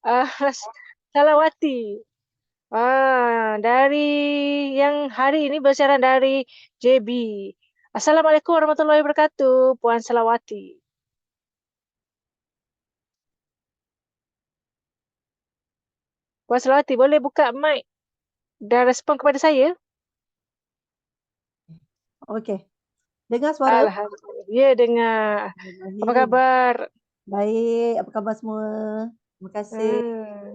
Ah, Salawati. Dari yang hari ini bersiaran dari JB. Assalamualaikum warahmatullahi wabarakatuh, Puan Salawati. Puan Salawati, boleh buka mic dan respon kepada saya? Okey. Dengar suara? Alhamdulillah. Ya, dengar. Apa Bismillahirrahmanirrahim. khabar? Baik, apa khabar semua? Terima kasih Hmm.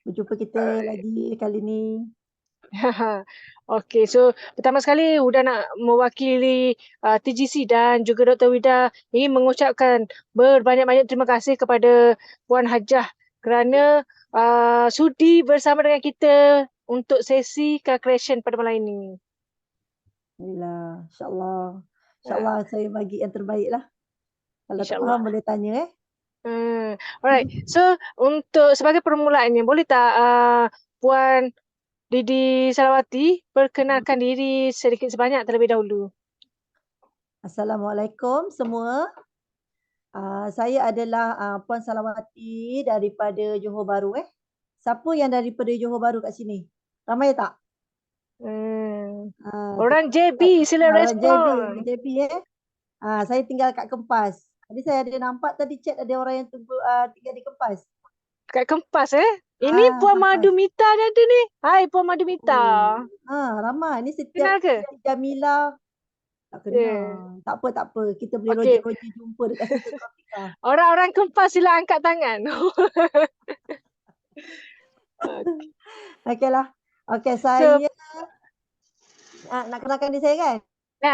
berjumpa kita lagi kali ni. Okey, so pertama sekali Huda nak mewakili TGC dan juga Dr. Wida ingin mengucapkan berbanyak-banyak terima kasih kepada Puan Hajah kerana sudi bersama dengan kita untuk sesi car creation pada malam ini. Alhamdulillah, insya-Allah. InsyaAllah Uh, saya bagi yang terbaik lah. Kalau tak InsyaAllah. faham boleh tanya Alright, so untuk sebagai permulaannya, boleh tak Puan Didi Salawati perkenalkan diri sedikit sebanyak terlebih dahulu? Assalamualaikum semua. Saya adalah Puan Salawati daripada Johor Bahru. Siapa yang daripada Johor Bahru kat sini? Ramai tak? Hmm. Tengok Orang JB sila orang JB, orang respon. JB saya tinggal kat Kempas. Tadi saya ada nampak tadi chat ada orang yang tunggu tinggal di Kempas. Kat Kempas Ini Puan Kempas. Madumita dah ada ni. Hai Puan Madumita. Oh. Ramai. Ni Kenal setiap ke? Siti Jamila tak Ya. kenal. Tak apa, tak apa. Kita boleh Okey. roji-roji jumpa dekat situ Tropika. Orang-orang Kempas sila angkat tangan. Okeylah. Okey, So, saya nak kenalkan diri saya kan?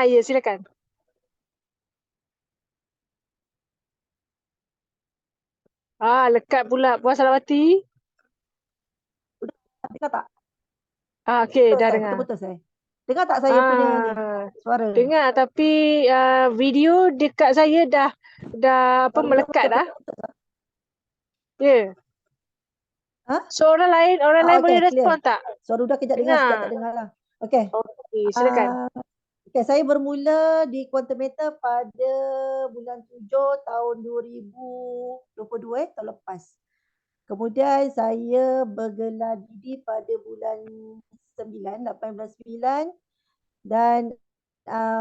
ya silakan. Lekat pula Puan Salawati. Dengar tak? Okey, dah dengar. Putus-putus saya. Dengar tak saya punya ni Ah, suara? dengar tapi video dekat saya dah apa Suara dah melekat dah. putus-putus. Ya. Ha? So orang lain Okey, boleh clear. respon tak? Suara dah kejap dengar, sekejap tak Dengar. dengar lah. Okey. Okey, silakan. Ah, Okay, saya bermula di Quantum Meter pada bulan 7 tahun 2022 tahun lepas. Kemudian saya bergelar DD pada bulan 9, 18 bulan 9 dan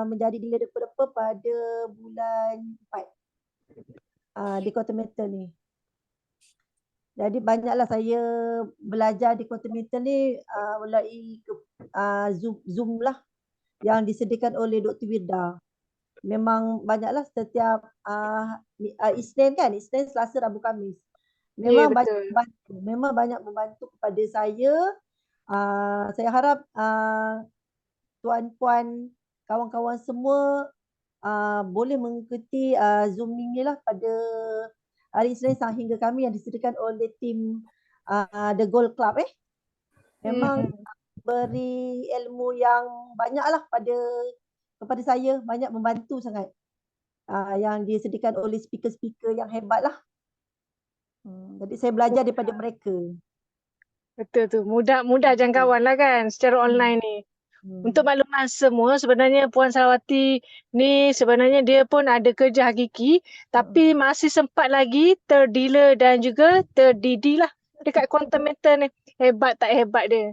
menjadi dealer developer pada bulan 4 di Quantum Meter ni. Jadi banyaklah saya belajar di Quantum Meter ni melalui Zoom lah yang disediakan oleh Dr. Wirda. Memang banyaklah setiap Isnin kan, Isnin, Selasa, Rabu, Khamis. Ya, Memang banyak betul. membantu, kepada saya. Saya harap tuan-puan, kawan-kawan semua boleh mengikuti Zoom ni lah pada hari Isnin sehingga kami yang disediakan oleh tim The Gold Club. Memang beri ilmu yang banyaklah kepada saya, banyak membantu sangat. Yang disediakan oleh speaker-speaker yang hebat lah. Jadi saya belajar daripada mereka. Betul tu. Mudah jangkauan lah kan secara online ni. Untuk Hmm. makluman semua, sebenarnya Puan Salawati ni sebenarnya dia pun ada kerja hakiki tapi masih sempat lagi terdealer dan juga terdidi lah dekat Quantum Meter ni. Hebat tak hebat dia.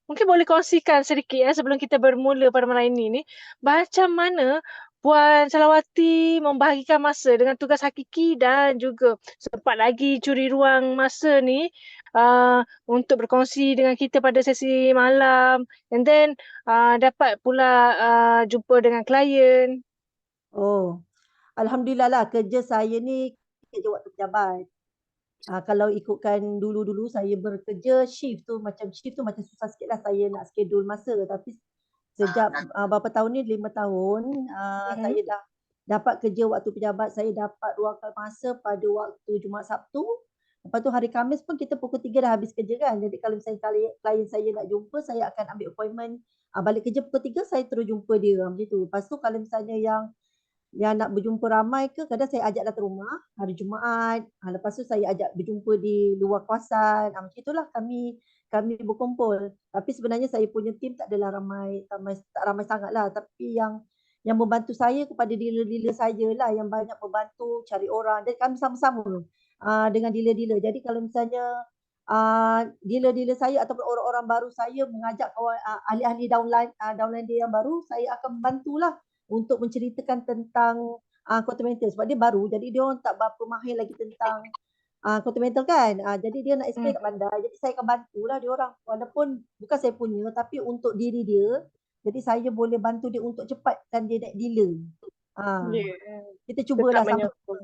Mungkin boleh kongsikan sedikit sebelum kita bermula pada malam ini ni. Macam mana Puan Salawati membahagikan masa dengan tugas hakiki dan juga sempat lagi curi ruang masa ni untuk berkongsi dengan kita pada sesi malam. And then dapat pula jumpa dengan klien. Oh, Alhamdulillah lah kerja saya ni kerja waktu pejabat. Kalau ikutkan dulu-dulu saya bekerja shift tu macam susah sikit lah saya nak schedule masa. Tapi sejak berapa tahun ni, 5 tahun, Mhm. saya dah dapat kerja waktu pejabat. Saya dapat luangkan masa pada waktu Jumaat Sabtu. Lepas tu hari Khamis pun kita pukul 3 dah habis kerja kan. Jadi kalau misalnya klien saya nak jumpa, saya akan ambil appointment. Balik kerja pukul 3, saya terus jumpa dia macam tu. Lepas tu kalau misalnya yang nak berjumpa ramai ke, kadang saya ajak datang rumah hari Jumaat. Lepas tu saya ajak berjumpa di luar kawasan. Macam itulah kami berkumpul. Tapi sebenarnya saya punya tim tak adalah tak ramai sangat lah. Tapi yang membantu saya kepada dealer-dealer saya lah yang banyak membantu cari orang. Dan kami sama-sama dengan dealer-dealer. Jadi kalau misalnya dealer-dealer saya ataupun orang-orang baru saya mengajak kawan ahli-ahli downline dia yang baru, saya akan bantulah untuk menceritakan tentang quantum mental sebab dia baru, jadi dia orang tak berapa mahir lagi tentang quantum mental kan. Jadi dia nak explain tak pandai. Jadi saya akan bantulah dia orang walaupun bukan saya punya tapi untuk diri dia. Jadi saya boleh bantu dia untuk cepatkan dia naik dealer. Yeah. Kita Tetap cubalah sama-sama. menyokong.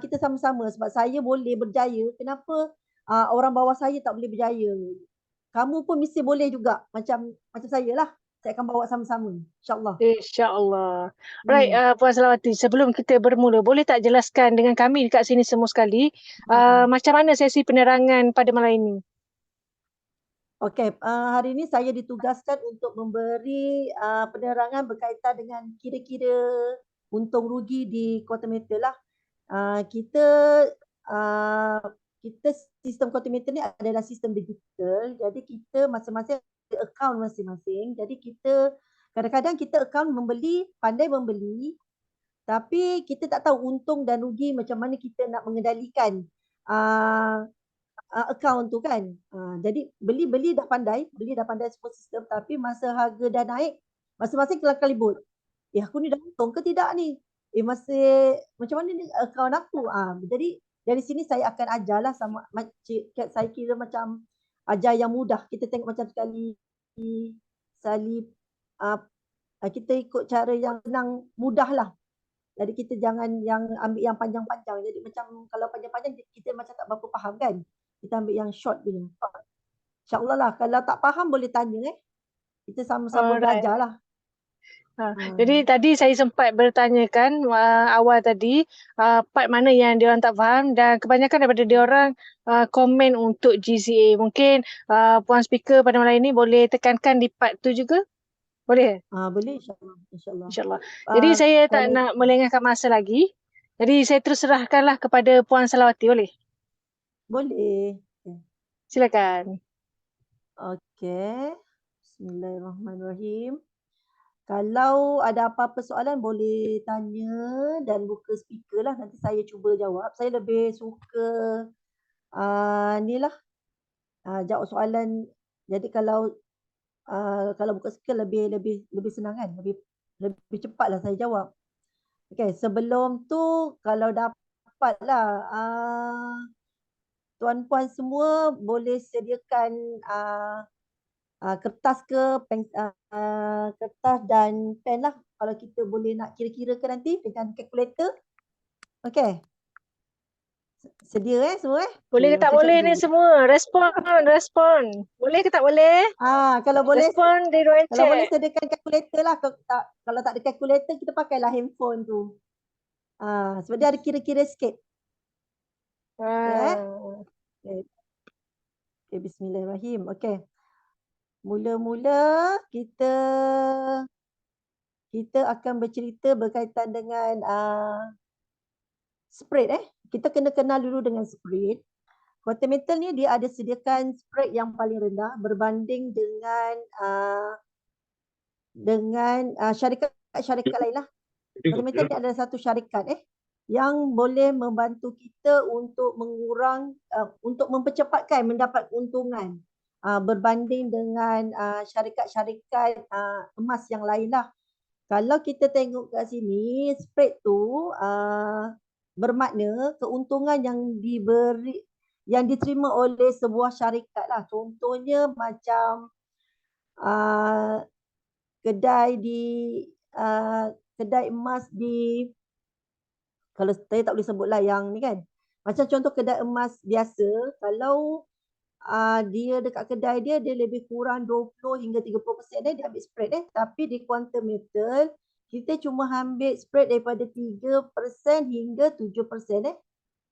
Kita sama-sama sebab saya boleh berjaya. Kenapa orang bawah saya tak boleh berjaya? Kamu pun mesti boleh juga macam saya lah. Saya akan bawa sama-sama. InsyaAllah. InsyaAllah. Right, Hmm. Puan Selawati, sebelum kita bermula, boleh tak jelaskan dengan kami dekat sini semua sekali, macam mana sesi penerangan pada malam ini? Okey, hari ini saya ditugaskan untuk memberi penerangan berkaitan dengan kira-kira untung rugi di quantum metal lah. Kita uh, kita sistem quantum metal ni adalah sistem digital. Jadi kita masing-masing ada akaun masing-masing. Jadi kita kadang-kadang kita akaun pandai membeli, tapi kita tak tahu untung dan rugi macam mana kita nak mengendalikan uh, akaun tu kan. Jadi beli dah pandai semua sistem, tapi masa harga dah naik, masing-masing kelakar libut. Aku ni dah untung ke tidak ni? Masih macam mana ni akaun aku? Jadi dari sini saya akan ajarlah sama saya kira macam ajar yang mudah. Kita tengok macam sekali uh, kita ikut cara yang senang mudah lah. Jadi kita jangan yang ambil yang panjang-panjang. Jadi macam kalau panjang-panjang kita macam tak berapa faham kan. Kita ambil yang short punya. InsyaAllah lah. Kalau tak faham boleh tanya. Kita sama-sama Alright. belajar lah. Jadi tadi saya sempat bertanyakan awal tadi part mana yang diorang tak faham dan kebanyakan daripada diorang komen untuk GCA. Mungkin Puan Speaker pada malam ini boleh tekankan di part tu juga? Boleh? Boleh insyaAllah. InsyaAllah. InsyaAllah. Jadi saya tak Kalau nak melengahkan masa lagi. Jadi saya terus serahkanlah kepada Puan Selawati. Boleh? boleh. Silakan. Okey. Bismillahirrahmanirrahim. Kalau ada apa-apa soalan boleh tanya dan buka speaker lah. Nanti saya cuba jawab. Saya lebih suka ni lah. Jawab soalan. Jadi kalau buka speaker lebih senang kan? Lebih cepat lah saya jawab. Okey, sebelum tu kalau dapat lah tuan-puan semua boleh sediakan kertas ke kertas dan pen lah kalau kita boleh nak kira-kira ke nanti dengan kalkulator. Okey. Sedia semua Boleh ke tak macam boleh cikgu. ni semua? Respon. Boleh ke tak boleh? Kalau boleh Respon di ruang kalau boleh chat. sediakan kalkulator lah. Kalau tak ada kalkulator kita pakailah handphone tu. Sebab dia ada kira-kira sikit. Okay. Bismillahirrahmanirrahim. Okey. Mula-mula kita akan bercerita berkaitan dengan spread. Kita kena kenal dulu dengan spread. Quantum metal ni dia ada sediakan spread yang paling rendah berbanding dengan syarikat-syarikat lain lah. Quantum metal ni adalah satu syarikat yang boleh membantu kita untuk untuk mempercepatkan mendapat keuntungan berbanding dengan syarikat-syarikat emas yang lain lah. Kalau kita tengok kat sini, spread tu bermakna keuntungan yang diterima oleh sebuah syarikat lah. Contohnya macam kedai emas kalau saya tak boleh sebutlah yang ni kan. Macam contoh kedai emas biasa, kalau dia dekat kedai dia lebih kurang 20 hingga 30% dia ambil spread tapi di quantum metal kita cuma ambil spread daripada 3% hingga 7%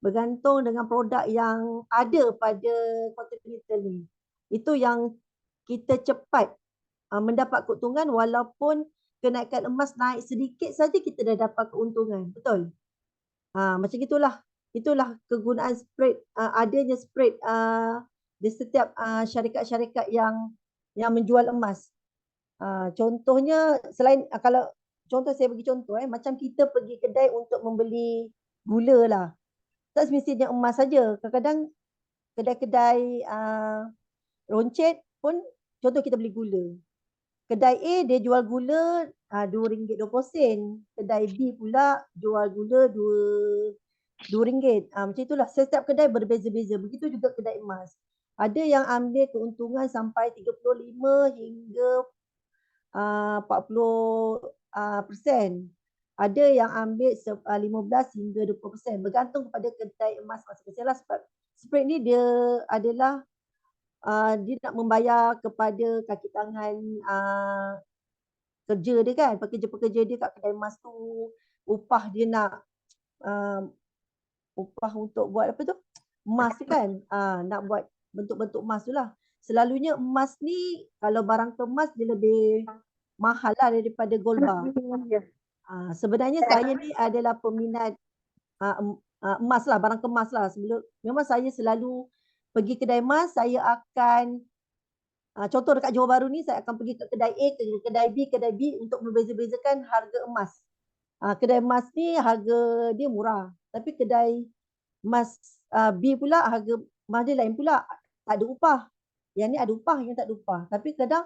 bergantung dengan produk yang ada pada quantum metal ni. Itu yang kita cepat mendapat keuntungan walaupun kenaikan emas naik sedikit saja kita dah dapat keuntungan. Betul? Macam itulah. Itulah kegunaan spread, adanya spread di setiap syarikat-syarikat yang menjual emas. Contohnya selain contoh saya bagi contoh macam kita pergi kedai untuk membeli gula lah. Tak semestinya emas saja. Kadang-kadang kedai-kedai roncet pun, contoh kita beli gula. Kedai A dia jual gula RM2.20. Kedai B pula jual gula RM2. Macam itulah. Setiap kedai berbeza-beza. Begitu juga kedai emas. Ada yang ambil keuntungan sampai 35 hingga 40%. Ada yang ambil 15 hingga 20%. Bergantung kepada kedai emas masing-masing lah. Sebab spread ni dia adalah dia nak membayar kepada kaki tangan kerja dia kan. Pekerja-pekerja dia kat kedai emas tu, upah dia nak upah untuk buat apa tu? Emas tu kan. Nak buat bentuk-bentuk emas tu lah. Selalunya emas ni kalau barang kemas dia lebih mahal lah daripada gold bar. Sebenarnya saya ni adalah peminat emas lah, barang kemas lah. Memang saya selalu pergi kedai emas, saya akan contoh dekat Johor Bahru ni, saya akan pergi ke kedai A, ke kedai B untuk membeza-bezakan harga emas. Kedai emas ni harga dia murah. Tapi kedai emas B pula harga emas dia lain pula. Tak ada upah. Yang ni ada upah, yang tak ada upah. Tapi kadang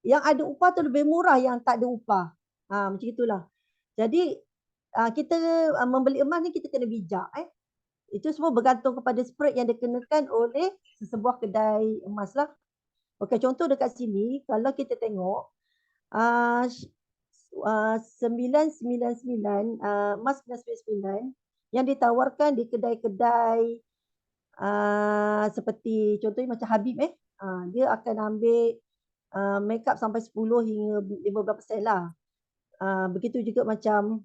yang ada upah tu lebih murah yang tak ada upah. Macam itulah. Jadi kita membeli emas ni kita kena bijak. Itu semua bergantung kepada spread yang dikenakan oleh sesebuah kedai emas lah. Okey, contoh dekat sini, kalau kita tengok 999, emas 999 yang ditawarkan di kedai-kedai seperti contohnya macam Habib dia akan ambil make up sampai 10 hingga 15% lah. Begitu juga macam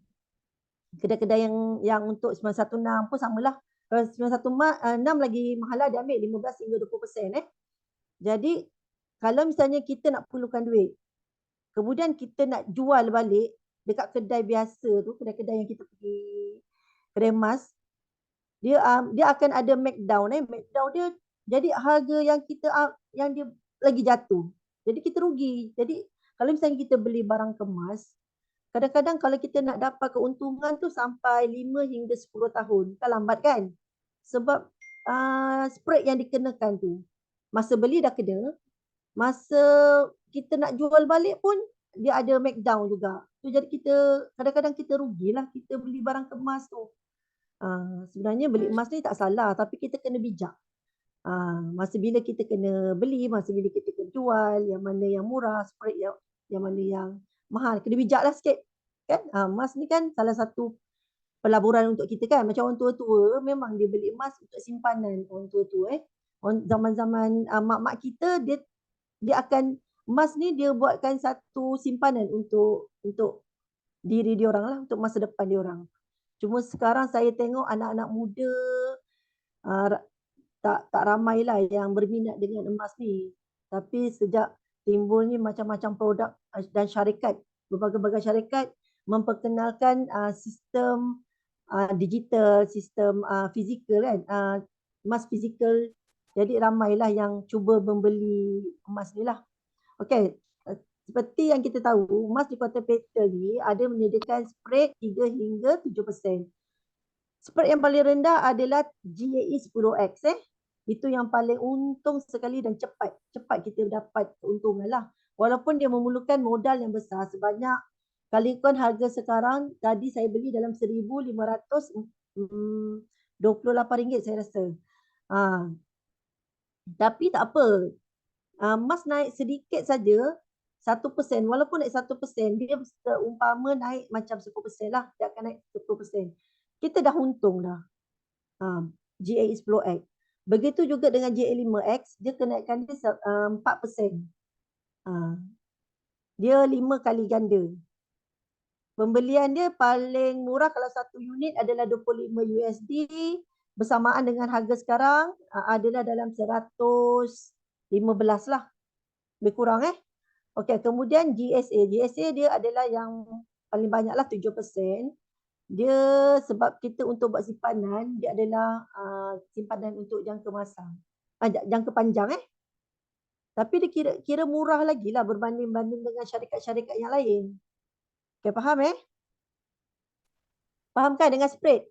kedai-kedai yang untuk 916 pun samalah. Kalau 916 lagi mahal lah, dia ambil 15 hingga 20%. Jadi kalau misalnya kita nak perlukan duit, kemudian kita nak jual balik dekat kedai biasa tu, kedai-kedai yang kita pergi, kedai emas, dia akan ada markdown. Markdown dia jadi harga yang kita yang dia lagi jatuh. Jadi kita rugi. Jadi kalau misalnya kita beli barang kemas, kadang-kadang kalau kita nak dapat keuntungan tu sampai 5 hingga 10 tahun. Kan lambat kan? Sebab spread yang dikenakan tu. Masa beli dah kena, masa kita nak jual balik pun dia ada markdown juga. So, jadi kita kadang-kadang kita rugilah kita beli barang kemas tu. Sebenarnya beli emas ni tak salah, tapi kita kena bijak. Masa bila kita kena beli, masa bila kita kena jual, yang mana yang murah, spread yang mana yang mahal. Kena bijak lah sikit. Kan? Emas ni kan salah satu pelaburan untuk kita kan. Macam orang tua-tua memang dia beli emas untuk simpanan orang tua-tua. Zaman-zaman mak-mak kita dia akan emas ni dia buatkan satu simpanan untuk diri dia orang lah, untuk masa depan dia orang. Cuma sekarang saya tengok anak-anak muda tak ramai lah yang berminat dengan emas ni. Tapi sejak timbulnya macam-macam produk dan syarikat, berbagai-bagai syarikat memperkenalkan sistem digital, sistem fizikal kan, emas fizikal. Jadi ramailah yang cuba membeli emas ni lah. Okey, seperti yang kita tahu, emas di Kuantan Peter ni ada menyediakan spread 3 hingga 7%. Spread yang paling rendah adalah GAE 10X. Itu yang paling untung sekali dan cepat. Cepat kita dapat keuntungan lah. Walaupun dia memerlukan modal yang besar sebanyak, kalikan harga sekarang, tadi saya beli dalam RM1,528 saya rasa. Tapi tak apa. Emas naik sedikit saja, 1%. Walaupun naik 1%, dia seumpama naik macam 10% lah. Dia akan naik 10%. Kita dah untung dah. GAE 10X. Begitu juga dengan GAE 5X, dia kenaikan dia 4%. Dia 5 kali ganda. Pembelian dia paling murah kalau satu unit adalah $25 bersamaan dengan harga sekarang adalah dalam 115 lah. Lebih kurang Okey, kemudian GSA. GSA dia adalah yang paling banyak lah 7%. Dia sebab kita untuk buat simpanan, dia adalah simpanan untuk jangka masa. Jangka panjang Tapi dia kira murah lagi lah berbanding dengan syarikat-syarikat yang lain. Okay, faham Faham kan dengan spread?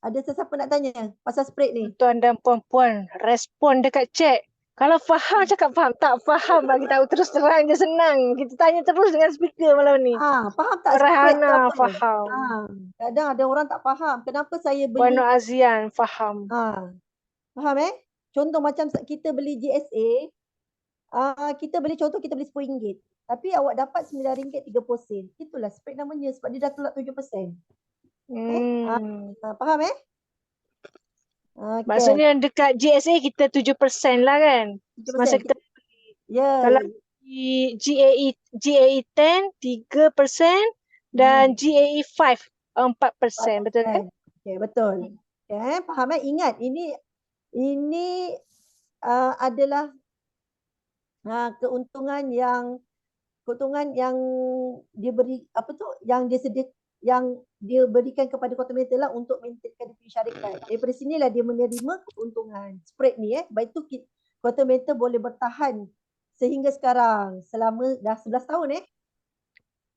Ada sesiapa nak tanya pasal spread ni? Tuan dan puan-puan, respon dekat chat. Kalau faham cakap faham, tak faham bagi tahu terus terang je, senang. Kita tanya terus dengan speaker malam ni. Faham tak spread tu Farhana apa? faham. Kadang ada orang tak faham. Kenapa saya Puan beli? Nur Azian faham. Faham Contoh macam kita beli GSA, kita beli contoh kita beli RM10. Tapi awak dapat RM9.30. Itulah spread namanya sebab dia dah tolak 7%. Faham Okay. Maksudnya dekat GSA kita 7% lah kan? 7%. Masa kita Ya. kalau di GAE 10 3% dan GAE 5 4%, betul kan? Okay, betul. Okay, faham Ingat ini adalah keuntungan yang dia beri yang dia berikan kepada Quantum lah untuk maintainkan syarikat. Daripada sinilah dia menerima keuntungan spread ni Baik tu Quantum boleh bertahan sehingga sekarang selama dah 11 tahun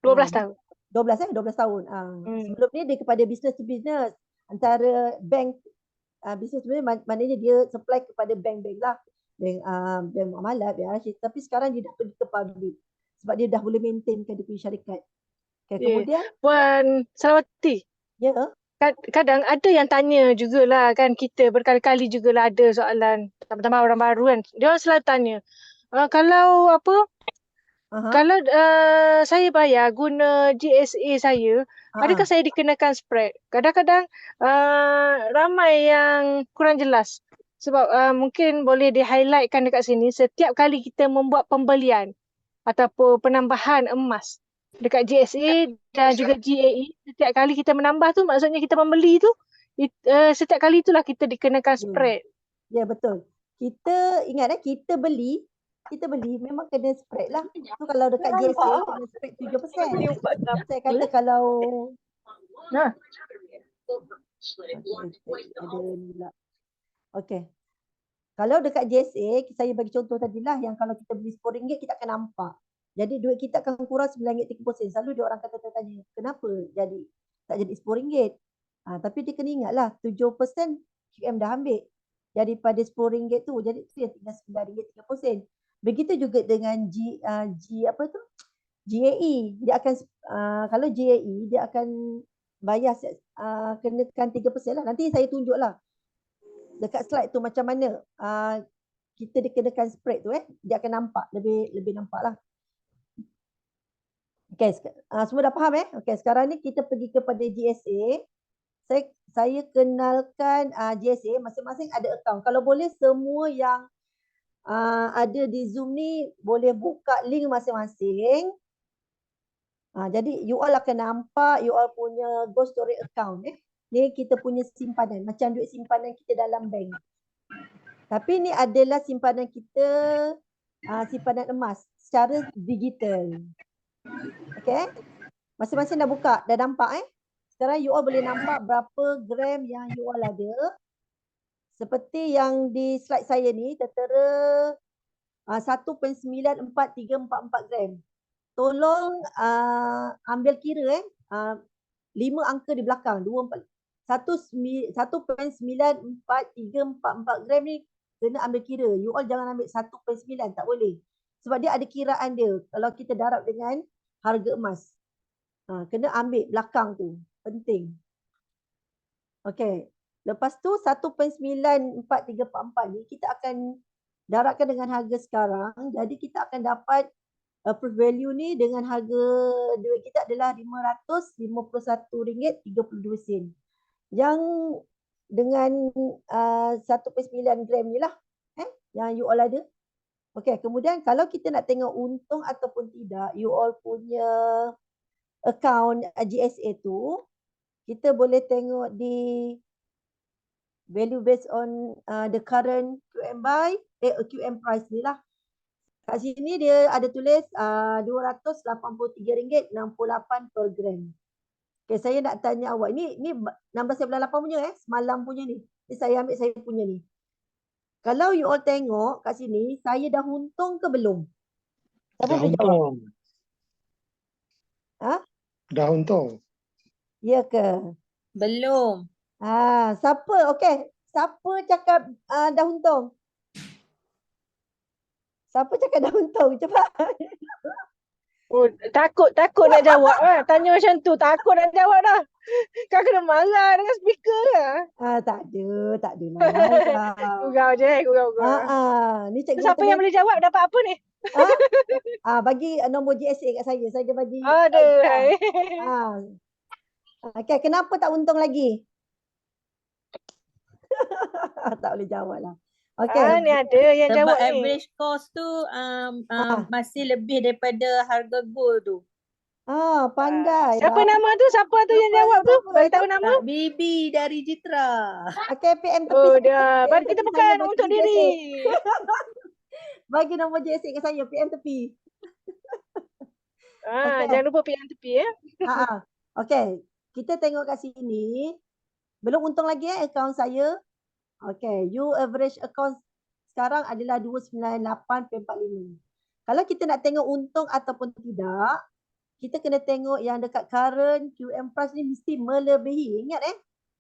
12 tahun. 12 tahun. Sebelum ni dia kepada business to business antara bank business to business, maknanya dia supply kepada bank-bank lah. Bank muamalat, tapi sekarang dia dah pergi ke public sebab dia dah boleh maintainkan dia punya syarikat. Okay, kemudian Puan Sarawati. Ya. Kadang ada yang tanya jugalah kan, kita berkali-kali jugalah ada soalan teman-teman orang baru kan. Dia orang selalu tanya, kalau kalau saya bayar guna GSA saya, adakah saya dikenakan spread? Kadang-kadang ramai yang kurang jelas. Sebab mungkin boleh di-highlightkan dekat sini, setiap kali kita membuat pembelian ataupun penambahan emas dekat GSA dan juga GAE, setiap kali kita menambah tu maksudnya kita membeli tu, setiap kali itulah kita dikenakan spread. Ya, betul. Kita ingat kita beli memang kena spread lah. So kalau dekat GSA kena spread 7%. Saya kata kalau Okey. Kalau dekat JSA, saya bagi contoh tadilah yang kalau kita beli RM10 kita akan nampak. Jadi duit kita akan kurang RM9.30. Selalu dia orang kata tanya, kenapa tak jadi RM10? Tapi dia kena ingatlah 7% QM dah ambil daripada RM10 tu. Jadi dia tinggal RM9.30. Begitu juga dengan GAE. Dia akan kalau GAE dia akan bayar kenakan 3% lah. Nanti saya tunjuklah dekat slide tu macam mana kita dikenakan spread tu dia akan nampak lebih nampak lah. Okay, semua dah faham Okay, sekarang ni kita pergi kepada GSA. Saya kenalkan GSA, masing-masing ada account. Kalau boleh semua yang ada di Zoom ni boleh buka link masing-masing. Jadi you all akan nampak you all punya Ghost Story account Ni kita punya simpanan, macam duit simpanan kita dalam bank. Tapi ni adalah simpanan kita, simpanan emas secara digital. Okay. Masing-masing dah buka, dah nampak Sekarang you all boleh nampak berapa gram yang you all ada. Seperti yang di slide saya ni, tertera 1.94344 gram. Tolong ambil kira 5 angka di belakang, 1.94344 gram ni kena ambil kira. You all jangan ambil 1.9, tak boleh. Sebab dia ada kiraan dia kalau kita darab dengan harga emas. Kena ambil belakang tu, penting. Okey. Lepas tu 1.94344 ni kita akan darabkan dengan harga sekarang. Jadi kita akan dapat proof value ni dengan harga duit kita adalah RM551.32. Yang dengan 1.9 gram ni lah yang you all ada. Okey, kemudian kalau kita nak tengok untung ataupun tidak you all punya account GSA tu, kita boleh tengok di value based on the current QM QM price ni lah. Kat sini dia ada tulis RM283.68 per gram. Okay, saya nak tanya awak. Ni 16.98 punya semalam punya ni. Ni saya ambil saya punya ni. Kalau you all tengok kat sini, saya dah untung ke belum? Dah untung. Ha? Dah untung. Ya ke? Belum. Siapa? Okey. Siapa cakap dah untung? Siapa cakap dah untung? Cepat. Oh, takut nak jawab lah. Tanya macam tu, takut nak jawab dah. Kau kena marah dengan speaker lah. Tak adalah marah. Gurau je, gurau. Ni cikgu Siapa yang boleh jawab dapat apa ni? Bagi nombor GSA kat saya. Saya bagi. Aduh. Okey, kenapa tak untung lagi? Tak boleh jawab lah. Okey. Ni ada yang Sebab jawab ni. average cost tu masih lebih daripada harga gold tu. Pandai Siapa lah. nama tu? Siapa tu yang jawab tu? Bagi tahu nama. Kak Bibi dari Jitra. Okey, PM tepi. Oh saya. dah. PM Kita tepi bukan saya bagi untuk GSA. diri. Bagi nombor GSA kat saya. PM tepi. Okey. Jangan lupa PM tepi ya. Okey. Kita tengok kat sini. Belum untung lagi akaun saya. Okey. You average account sekarang adalah 298.45. Kalau kita nak tengok untung ataupun tidak, kita kena tengok yang dekat current QM price ni mesti melebihi. Ingat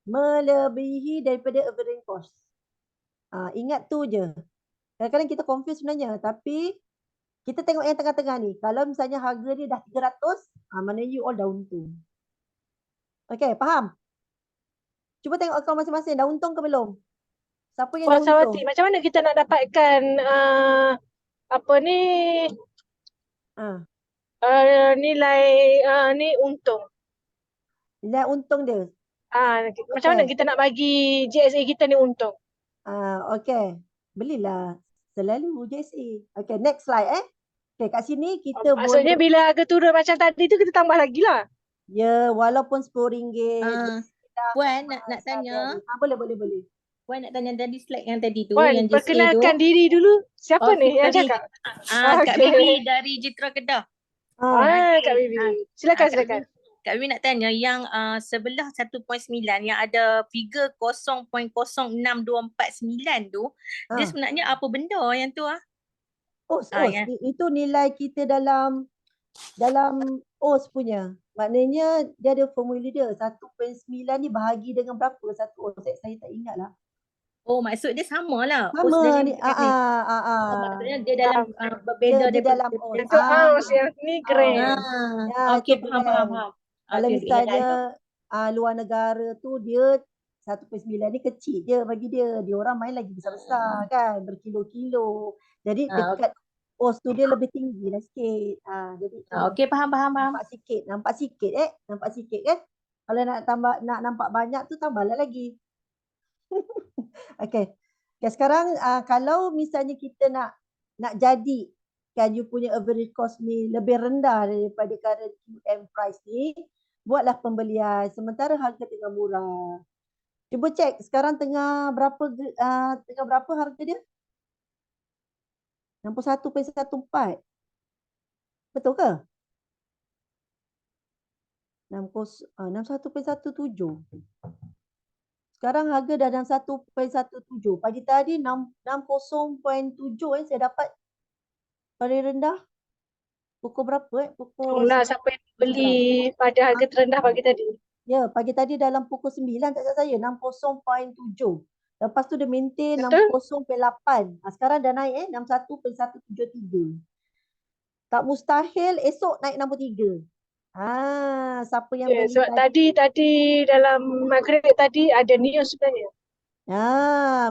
melebihi daripada average cost. Ingat tu je. Kadang-kadang kita confuse sebenarnya. Tapi kita tengok yang tengah-tengah ni. Kalau misalnya harga ni dah 300, maknanya you all dah untung. Okey, faham? Cuba tengok akaun masing-masing. Dah untung ke belum? Siapa yang dah untung? Puan macam mana kita nak dapatkan apa ni nilai ni untung? Nilai untung dia. Macam mana kita nak bagi GSA kita ni untung? Okey. Belilah selalu GSA. Okey, next slide Okey, kat sini kita maksudnya bila harga turun macam tadi tu kita tambah lagi lah. Ya, walaupun RM10. Puan nak tanya. Boleh. Puan nak tanya tadi slide yang tadi tu. Puan, yang GSA perkenalkan tu. diri dulu. Siapa ni yang tadi. cakap? Kak Bibi dari Jitra Kedah. Kak Bibi. Silakan. Kak Bibi nak tanya yang sebelah 1.9 yang ada figure 0.06249 tu, dia sebenarnya apa benda yang tu itu nilai kita dalam OS punya. Maknanya dia ada formula dia. 1.9 ni bahagi dengan berapa satu OS? Saya tak ingat lah. Oh, maksud dia sama lah. Sama ni. Maksudnya dia dalam berbeza dia dalam OS. Itu ounce yang ni gram. Okey, faham. Kalau misalnya luar negara tu dia 1.9 ni kecil je bagi dia. Dia orang main lagi besar-besar kan. Berkilo-kilo. Jadi dekat OS tu dia lebih tinggi lah sikit. Jadi okey, faham. Nampak sikit kan. Kalau nak nampak banyak tu tambahlah lagi. Okey. Sekarang kalau misalnya kita nak jadi kan you punya average cost ni lebih rendah daripada current QM price ni, buatlah pembelian sementara harga tengah murah. Cuba cek sekarang tengah berapa harga dia? 61.14. Betul ke? 61.17. Sekarang harga dah dalam 1.17. Pagi tadi 60.7 saya dapat paling rendah. Pukul berapa Pukul sampai beli pada harga terendah pagi tadi. Ya, pagi tadi dalam pukul 9 tak salah saya 60.7. Lepas tu dia maintain 60.8. Sekarang dah naik 61.173. Tak mustahil esok naik nombor 3. Siapa yang beli sebab tadi dalam maghrib tadi ada news sebenarnya.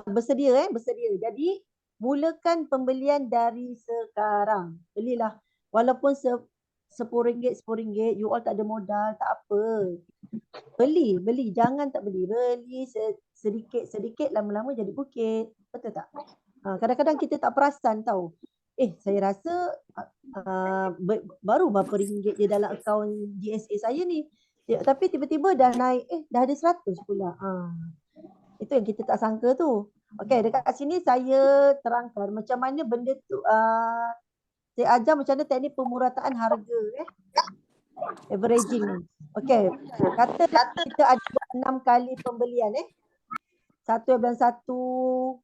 Bersedia. Jadi mulakan pembelian dari sekarang. Belilah walaupun RM10 you all tak ada modal, tak apa. Beli, jangan tak beli. Beli sedikit lama-lama jadi bukit. Betul tak? Kadang-kadang kita tak perasan tahu. Saya rasa baru berapa ringgit je dalam akaun GSA saya ni. Tapi tiba-tiba dah naik, dah ada 100 pula. Itu yang kita tak sangka tu. Okey, dekat sini saya terangkan macam mana benda tu. Saya ajar macam mana teknik pemurataan harga. Averaging ni. Okey, katalah kita ada 6 kali pembelian. 1/1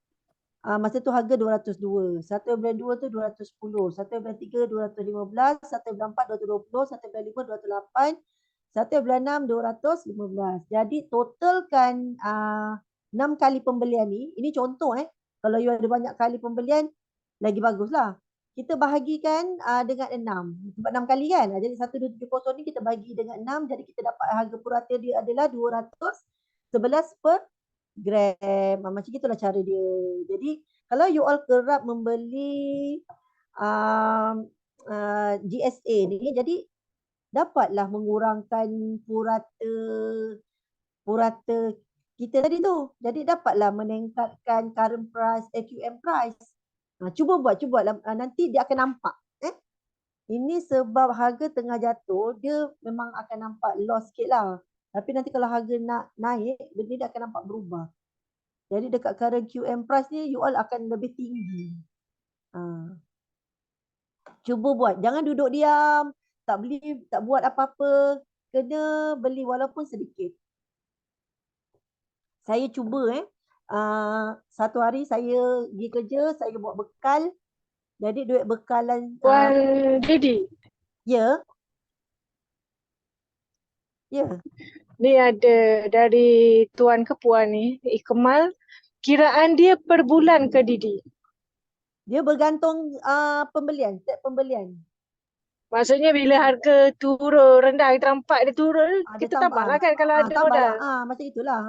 masa tu harga 202, 1/2 tu 210, 1/3 215, 1/4 220, 1/5 208, 1/6 215. Jadi totalkan 6 kali pembelian ni, ini contoh Kalau you ada banyak kali pembelian lagi baguslah. Kita bahagikan dengan 6. Sebab 6 kali kan. Jadi 1270 ni kita bagi dengan 6. Jadi kita dapat harga purata dia adalah 211 per gram. Macam itulah cara dia. Jadi kalau you all kerap membeli GSA ni, jadi dapatlah mengurangkan purata kita tadi tu. Jadi dapatlah meningkatkan current price, AQM price. Cubalah. Nanti dia akan nampak. Ini sebab harga tengah jatuh, dia memang akan nampak loss sikit lah. Tapi nanti kalau harga nak naik, benda dia akan nampak berubah. Jadi dekat current QM price ni, you all akan lebih tinggi. Cuba buat. Jangan duduk diam. Tak beli, tak buat apa-apa. Kena beli walaupun sedikit. Saya cuba satu hari saya pergi kerja, saya buat bekal. Jadi duit bekalan. Puan Didi, Ya. ni ada dari tuan ke puan ni, Ikmal. Kiraan dia per bulan ke Didi? Dia bergantung pembelian, setiap pembelian. Maksudnya bila harga turun rendah, kita nampak dia turun, Dia kita tambah lah kan kalau ada tambah modal. lah. Macam itulah.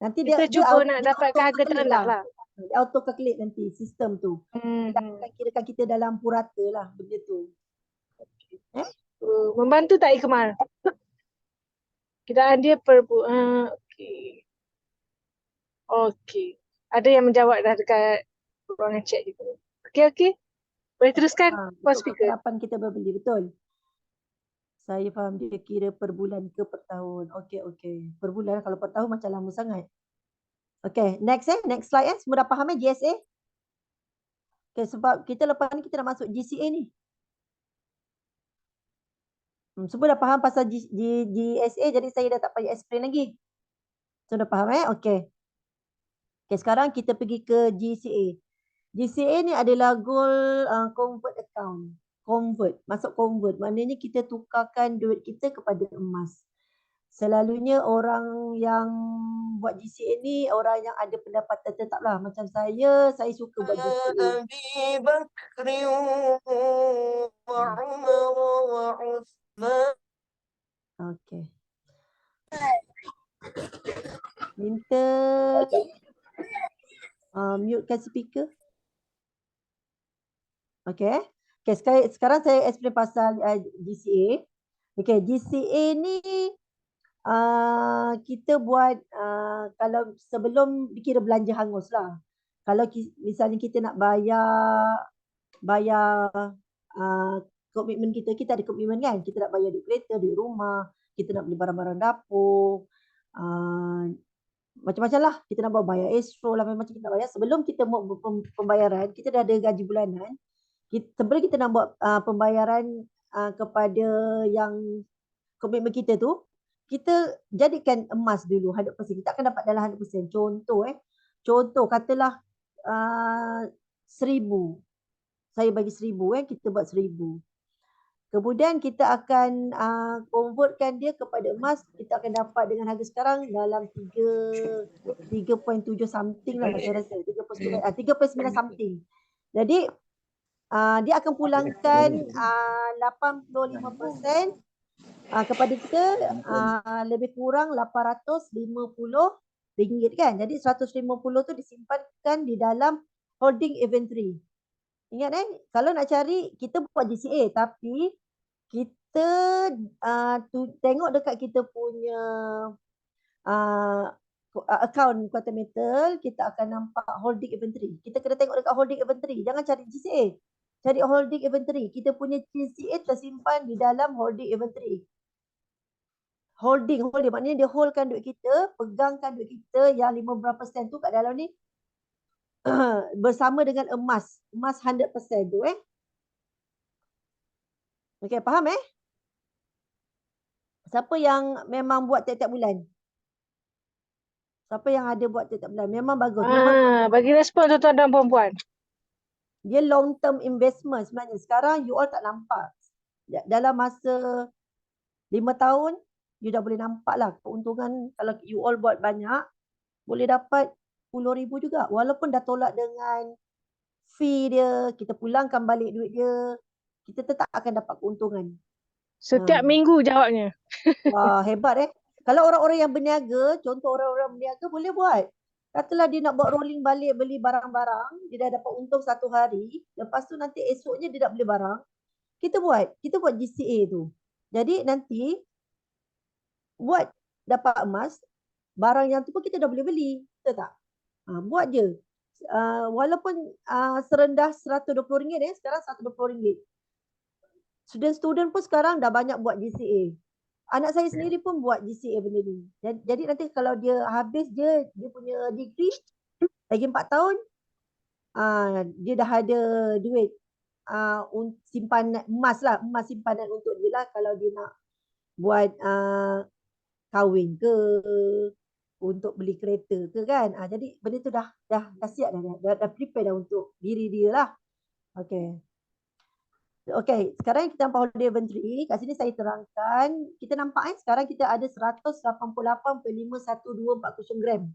Nanti Kita dia cuba nak dapatkan harga auto-calculate terendah lah. Dia auto calculate nanti sistem tu. Dia akan kirakan kita dalam purata lah benda tu. Membantu tak Ikmal? Kiraan dia per bulan. Okey. Ada yang menjawab dah dekat ruangan chat juga. Okey. Boleh teruskan, Puan Speaker. Kapan kita berbeli, betul? Saya faham dia kira per bulan ke per tahun. Okey. Per bulan, kalau per tahun macam lama sangat. Okey, next slide Semua dah faham GSA? Okey, sebab kita lepas ni kita nak masuk GCA ni. Semua dah faham pasal GSA, jadi saya dah tak payah explain lagi. Semua dah faham Okey. Okey, sekarang kita pergi ke GCA. GCA ni adalah gold convert account. Masuk convert. Maknanya kita tukarkan duit kita kepada emas. Selalunya orang yang buat GCA ni orang yang ada pendapatan tetap lah. Macam saya suka buat GCA. Okey. Minta mutekan speaker. Okey. Sekarang saya explain pasal GCA. Okey, GCA ni kita buat kalau sebelum dikira belanja hangus lah. Kalau misalnya kita nak bayar komitmen kita ada komitmen kan. Kita nak bayar duit kereta, duit rumah, kita nak beli barang-barang dapur, macam-macam lah. Kita nak bayar Astro lah, macam kita nak bayar. Sebelum kita buat pembayaran, kita dah ada gaji bulanan. Sebelum kita nak buat pembayaran kepada yang komitmen kita tu, kita jadikan emas dulu 100%. Kita akan dapat dalam 100%. Contoh katalah 1,000. Saya bagi 1,000 kita buat 1,000. Kemudian kita akan convertkan dia kepada emas. Kita akan dapat dengan harga sekarang dalam 3.7 something lah saya rasa. 3.9 something. Jadi dia akan pulangkan 85% kepada kita, lebih kurang RM850 kan. Jadi 150 tu disimpankan di dalam holding inventory. Ingat kalau nak cari kita buat GCA tapi kita tengok dekat kita punya account Kuantan Metal, kita akan nampak holding inventory. Kita kena tengok dekat holding inventory. Jangan cari GCA. Cari holding inventory. Kita punya GCA tersimpan di dalam holding inventory. Holding maknanya dia holdkan duit kita, pegangkan duit kita yang 15% tu kat dalam ni bersama dengan emas 100% tu Okey, faham Siapa yang memang buat tiap-tiap bulan? Siapa yang ada buat tiap-tiap bulan? Memang bagus. Bagi respon tuan-tuan dan puan-puan. Dia long term investment sebenarnya. Sekarang you all tak nampak. Dalam masa 5 tahun you dah boleh nampak lah keuntungan kalau you all buat banyak, boleh dapat 10,000 juga. Walaupun dah tolak dengan fee dia, kita pulangkan balik duit dia, kita tetap akan dapat keuntungan. Setiap minggu jawabnya. Wah, hebat Kalau orang-orang yang berniaga, contoh orang-orang berniaga boleh buat. Katalah dia nak buat rolling balik beli barang-barang, dia dah dapat untung satu hari, lepas tu nanti esoknya dia nak beli barang, kita buat GCA tu. Jadi nanti buat dapat emas, barang yang tu pun kita dah boleh beli, betul tak? Buat je. Walaupun serendah RM120 sekarang RM120. Student-student pun sekarang dah banyak buat GCA. Anak saya sendiri pun buat GCA benda ni. Jadi nanti kalau dia habis dia punya degree, lagi 4 tahun, dia dah ada duit simpanan emas simpanan untuk dia lah kalau dia nak buat kahwin ke, untuk beli kereta ke kan. Jadi benda tu dah siap dah prepare dah untuk diri dia lah. Okey, sekarang kita nampak holiday inventory. Kat sini saya terangkan, kita nampak sekarang kita ada 188.51240 gram.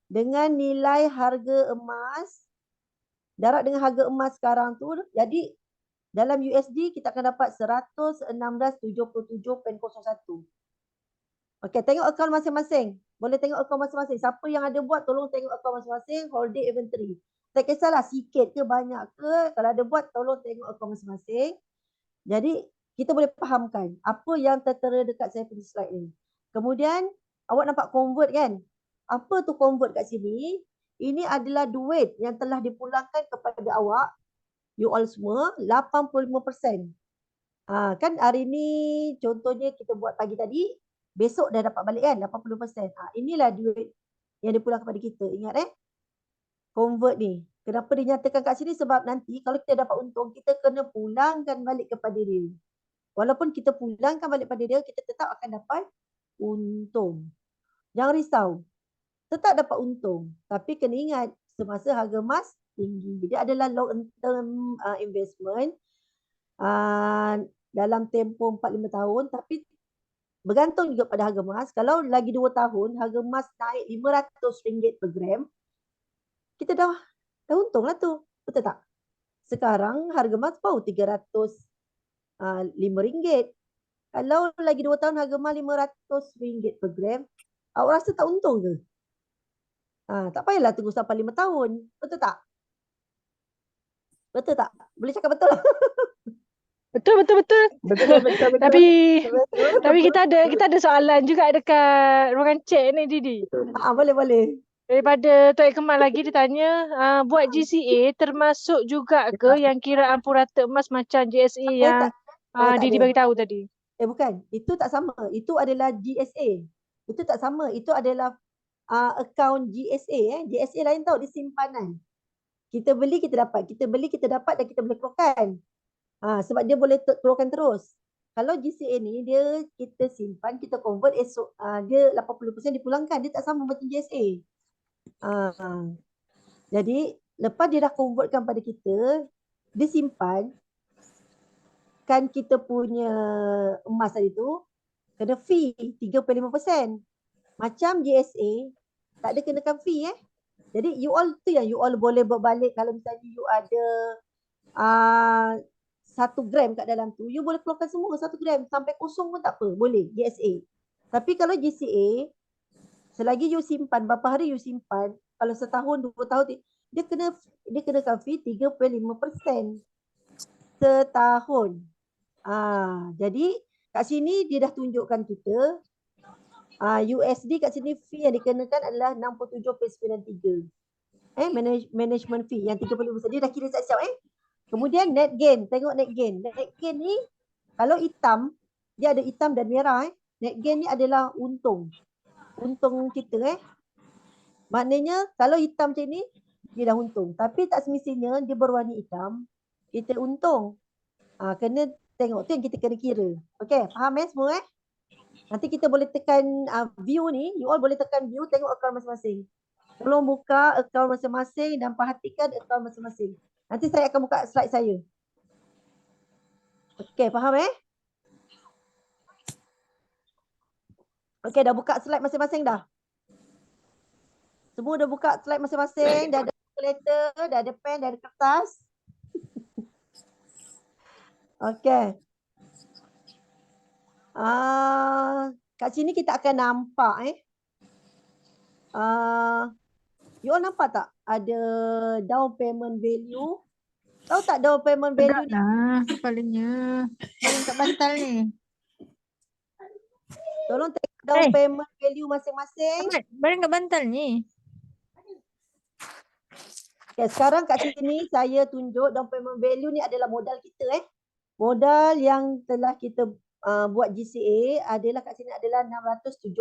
Dengan nilai harga emas, darab dengan harga emas sekarang tu, jadi dalam USD kita akan dapat 11677.01. Okey, tengok akaun masing-masing. Boleh tengok akaun masing-masing. Siapa yang ada buat, tolong tengok akaun masing-masing, holiday inventory. Tak kisahlah sikit ke banyak ke, kalau ada buat tolong tengok akaun masing-masing. Jadi kita boleh fahamkan apa yang tertera dekat saya punya slide ni. Kemudian awak nampak convert kan? Apa tu convert kat sini? Ini adalah duit yang telah dipulangkan kepada awak, you all semua, 85%. Kan hari ni contohnya kita buat pagi tadi, besok dah dapat balik kan 80%. Inilah duit yang dipulangkan kepada kita. Ingat convert ni. Kenapa dinyatakan kat sini? Sebab nanti kalau kita dapat untung, kita kena pulangkan balik kepada dia. Walaupun kita pulangkan balik pada dia, kita tetap akan dapat untung. Jangan risau. Tetap dapat untung. Tapi kena ingat, semasa harga emas tinggi. Dia adalah long term investment dalam tempoh 4-5 tahun. Tapi bergantung juga pada harga emas. Kalau lagi 2 tahun, harga emas naik RM500 per gram, kita dah untung lah tu. Betul tak? Sekarang harga emas baru RM305. Kalau lagi 2 tahun harga emas RM500 per gram, awak rasa tak untung ke? Tak payahlah tunggu sampai 5 tahun. Betul tak? Betul tak? Boleh cakap betul lah. Betul. Tapi kita ada soalan juga dekat ruangan chat ni, Didi. Boleh. Daripada Tok Kemal lagi dia tanya, buat GCA termasuk juga ke yang kiraan purata emas macam GSA yang Didi bagi tahu tadi? Bukan. Itu tak sama. Itu adalah GSA. Itu tak sama. Itu adalah akaun GSA. GSA lain tau, dia simpanan. Kita beli, kita dapat. Kita beli, kita dapat dan kita boleh keluarkan. Sebab dia boleh keluarkan terus. Kalau GCA ni, dia kita simpan, kita convert esok. Dia 80% dipulangkan. Dia tak sama macam GSA. Jadi, lepas dia dah convertkan pada kita, dia simpan, kan kita punya emas tadi tu, kena fee 3.5%. Macam GSA, tak ada kenakan fee Jadi you all tu yang you all boleh berbalik. Kalau misalnya you ada 1 gram kat dalam tu, you boleh keluarkan semua 1 gram. Sampai kosong pun tak apa, boleh GSA. Tapi kalau GCA, selagi you simpan, berapa hari you simpan, kalau setahun, 2 tahun, dia kenakan fee 3.5% setahun. Jadi kat sini dia dah tunjukkan kita USD kat sini fee yang dikenakan adalah 67.93. Management fee yang 30%. Dia dah kira siap-siap Kemudian net gain, tengok net gain. Net gain ni kalau hitam, dia ada hitam dan merah Net gain ni adalah untung. Untung kita Maknanya kalau hitam macam ni, dia dah untung. Tapi tak semestinya dia berwarna hitam, kita untung. Kena tengok tu yang kita kena kira. Okey, faham semua Nanti kita boleh tekan view ni, you all boleh tekan view, tengok akaun masing-masing. Tolong buka akaun masing-masing dan perhatikan akaun masing-masing. Nanti saya akan buka slide saya. Okey, faham Okey, dah buka slide masing-masing dah? Semua dah buka slide masing-masing, dah ada calculator, dah ada pen, dah ada kertas. Okey. Kat sini kita akan nampak you all nampak tak ada down payment value? Tahu tak down payment value Tak ni? lah kepalanya. Baring kat bantal ni. Tolong tengok down Eh. payment value masing-masing. Ahmad, baring kat bantal ni. Okay, sekarang kat sini saya tunjuk down payment value ni adalah modal kita Modal yang telah kita buat GCA adalah kat sini adalah 670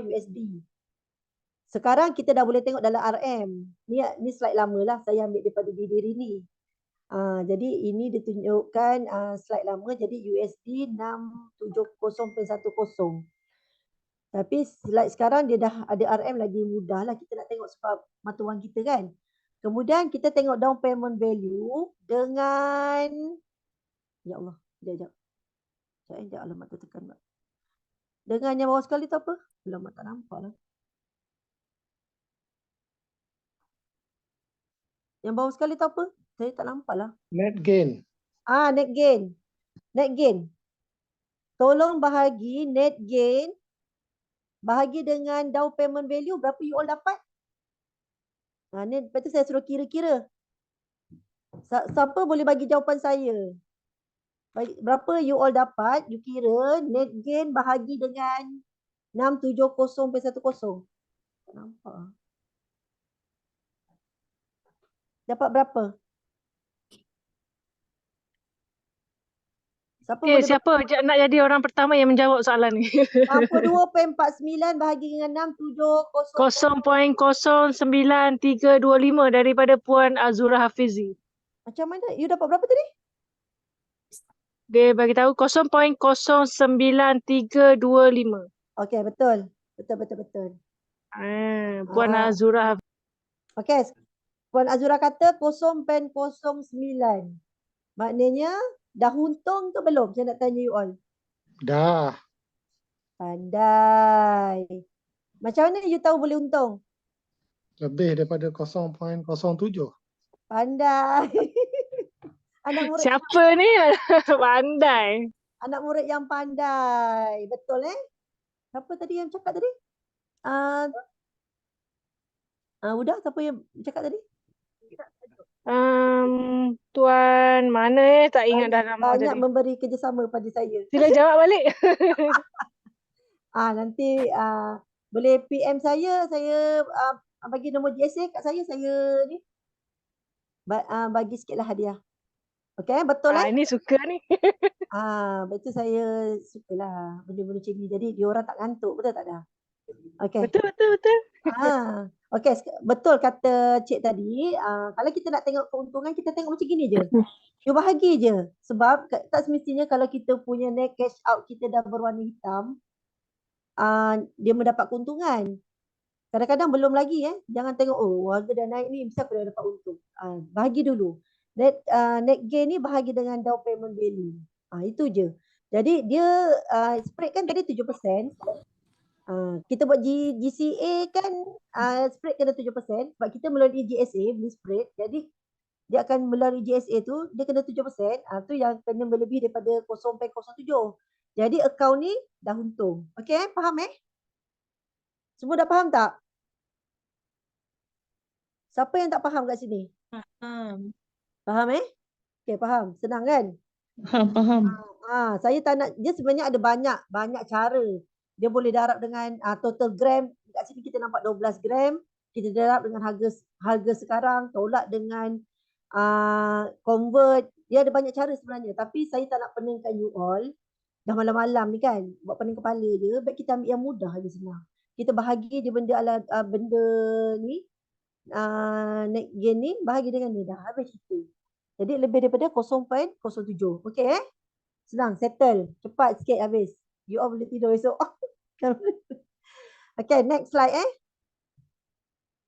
USD. Sekarang kita dah boleh tengok dalam RM. Ni slide lama lah, saya ambil daripada diri ni. Jadi ini ditunjukkan slide lama, jadi USD 670.10. Tapi slide sekarang dia dah ada RM, lagi mudah lah kita nak tengok sebab mata wang kita kan. Kemudian kita tengok down payment value dengan, ya Allah, sekejap. Sekejap, alamat tertekan. Dengan yang bawah sekali tu apa? Alamat tak nampak lah. Yang bawah sekali tu apa? Saya tak nampak lah. Net gain. Net gain. Net gain. Tolong bahagi net gain. Bahagi dengan down payment value. Berapa you all dapat? Ni lepas tu saya suruh kira-kira. Siapa boleh bagi jawapan saya? Berapa you all dapat? You kira net gain bahagi dengan 670.10. Tak nampak. Dapat berapa? Siapa nak jadi orang pertama yang menjawab soalan ni? 62.49 bahagi dengan 670. 0.09325 daripada Puan Azura Hafizi. Macam mana? You dapat berapa tadi? Dia bagi tahu 0.09325. Okey, betul. Betul. Puan Azura Hafizi. Okey. Puan Azura kata 0.09. Maknanya dah untung ke belum? Saya nak tanya you all. Dah. Pandai. Macam mana you tahu boleh untung? Lebih daripada 0.07. Pandai. Anak murid Siapa ni? Pandai. anak murid yang pandai. Betul Siapa tadi yang cakap tadi? Udah, siapa yang cakap tadi? Tuan mana tak ingat dah nama Banyak tadi. memberi kerjasama pada saya. Sila jawab balik. Nanti boleh PM saya bagi nombor GSA kat saya ni bagi sikitlah hadiah. Okey, betul Ini suka ni. betul, saya sukalah benda-benda macam ni. Jadi dia orang tak ngantuk, betul tak dah? Okey. Betul. Okey, betul kata cik tadi. Kalau kita nak tengok keuntungan, kita tengok macam gini je. You bahagi je. Sebab tak semestinya kalau kita punya net cash out kita dah berwarna hitam, dia mendapat keuntungan. Kadang-kadang belum lagi Jangan tengok harga dah naik ni mesti aku dah dapat untung. Bahagi dulu. Net gain ni bahagi dengan down payment value. Itu je. Jadi dia spread kan tadi 7%. Kita buat GCA kan spread kena 7% sebab kita melalui GSA beli spread. Jadi dia akan melalui GSA tu dia kena 7%. Tu yang kena melebihi daripada 0.07. Jadi akaun ni dah untung. Okey, faham Semua dah faham tak? Siapa yang tak faham kat sini? Faham Okey, faham. Senang kan? Faham. Saya tak nak, dia sebenarnya ada banyak cara. Dia boleh darab dengan total gram. Kat sini kita nampak 12 gram. Kita darab dengan harga sekarang, tolak dengan convert. Dia ada banyak cara sebenarnya. Tapi saya tak nak peningkan you all. Dah malam-malam ni kan, buat pening kepala je. Baik kita ambil yang mudah je senang. Kita bahagi je benda ni. Net gain ni bahagi dengan ni dah habis cerita. Jadi lebih daripada 0.07. Okey Senang, settle. Cepat sikit habis. You all boleh tidur esok. Okay, next slide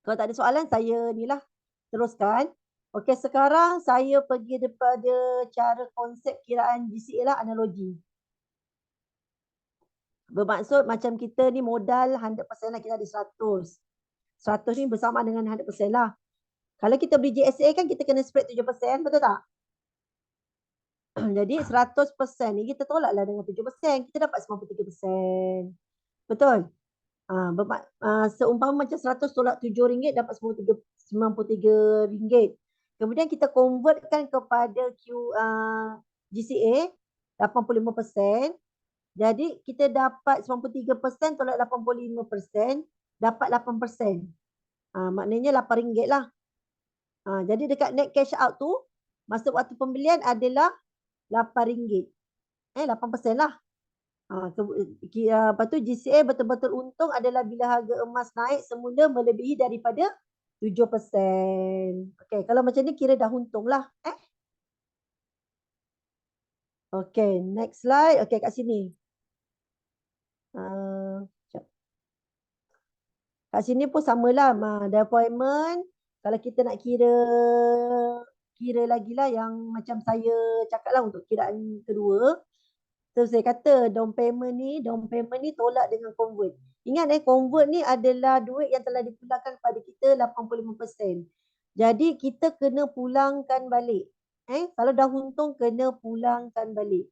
Kalau tak ada soalan, saya ni lah teruskan. Okay, sekarang saya pergi daripada cara konsep kiraan GCA lah, analogi. Bermaksud macam kita ni modal 100% lah, kita ada 100. 100 ni bersama dengan 100% lah. Kalau kita beli GSA kan kita kena spread 7%, betul tak? Jadi 100% ni kita tolaklah dengan 7%, kita dapat 93%. Betul? Seumpama macam 100 tolak RM7 dapat RM93. Kemudian kita convertkan kepada GCA 85%. Jadi kita dapat 93% tolak 85%, dapat 8%. Maknanya RM8 lah. Jadi dekat net cash out tu, masa waktu pembelian adalah RM8. 8% lah. Lepas tu GCA betul-betul untung adalah bila harga emas naik semula melebihi daripada 7%. Okey, kalau macam ni kira dah untung lah. Okey, next slide. Okey, kat sini. Kat sini pun samalah. The appointment. Kalau kita nak kira lagi lah yang macam saya cakap lah untuk kiraan kedua. So saya kata down payment ni tolak dengan convert. Ingat convert ni adalah duit yang telah dipulangkan kepada kita 85%. Jadi kita kena pulangkan balik. Kalau dah untung kena pulangkan balik.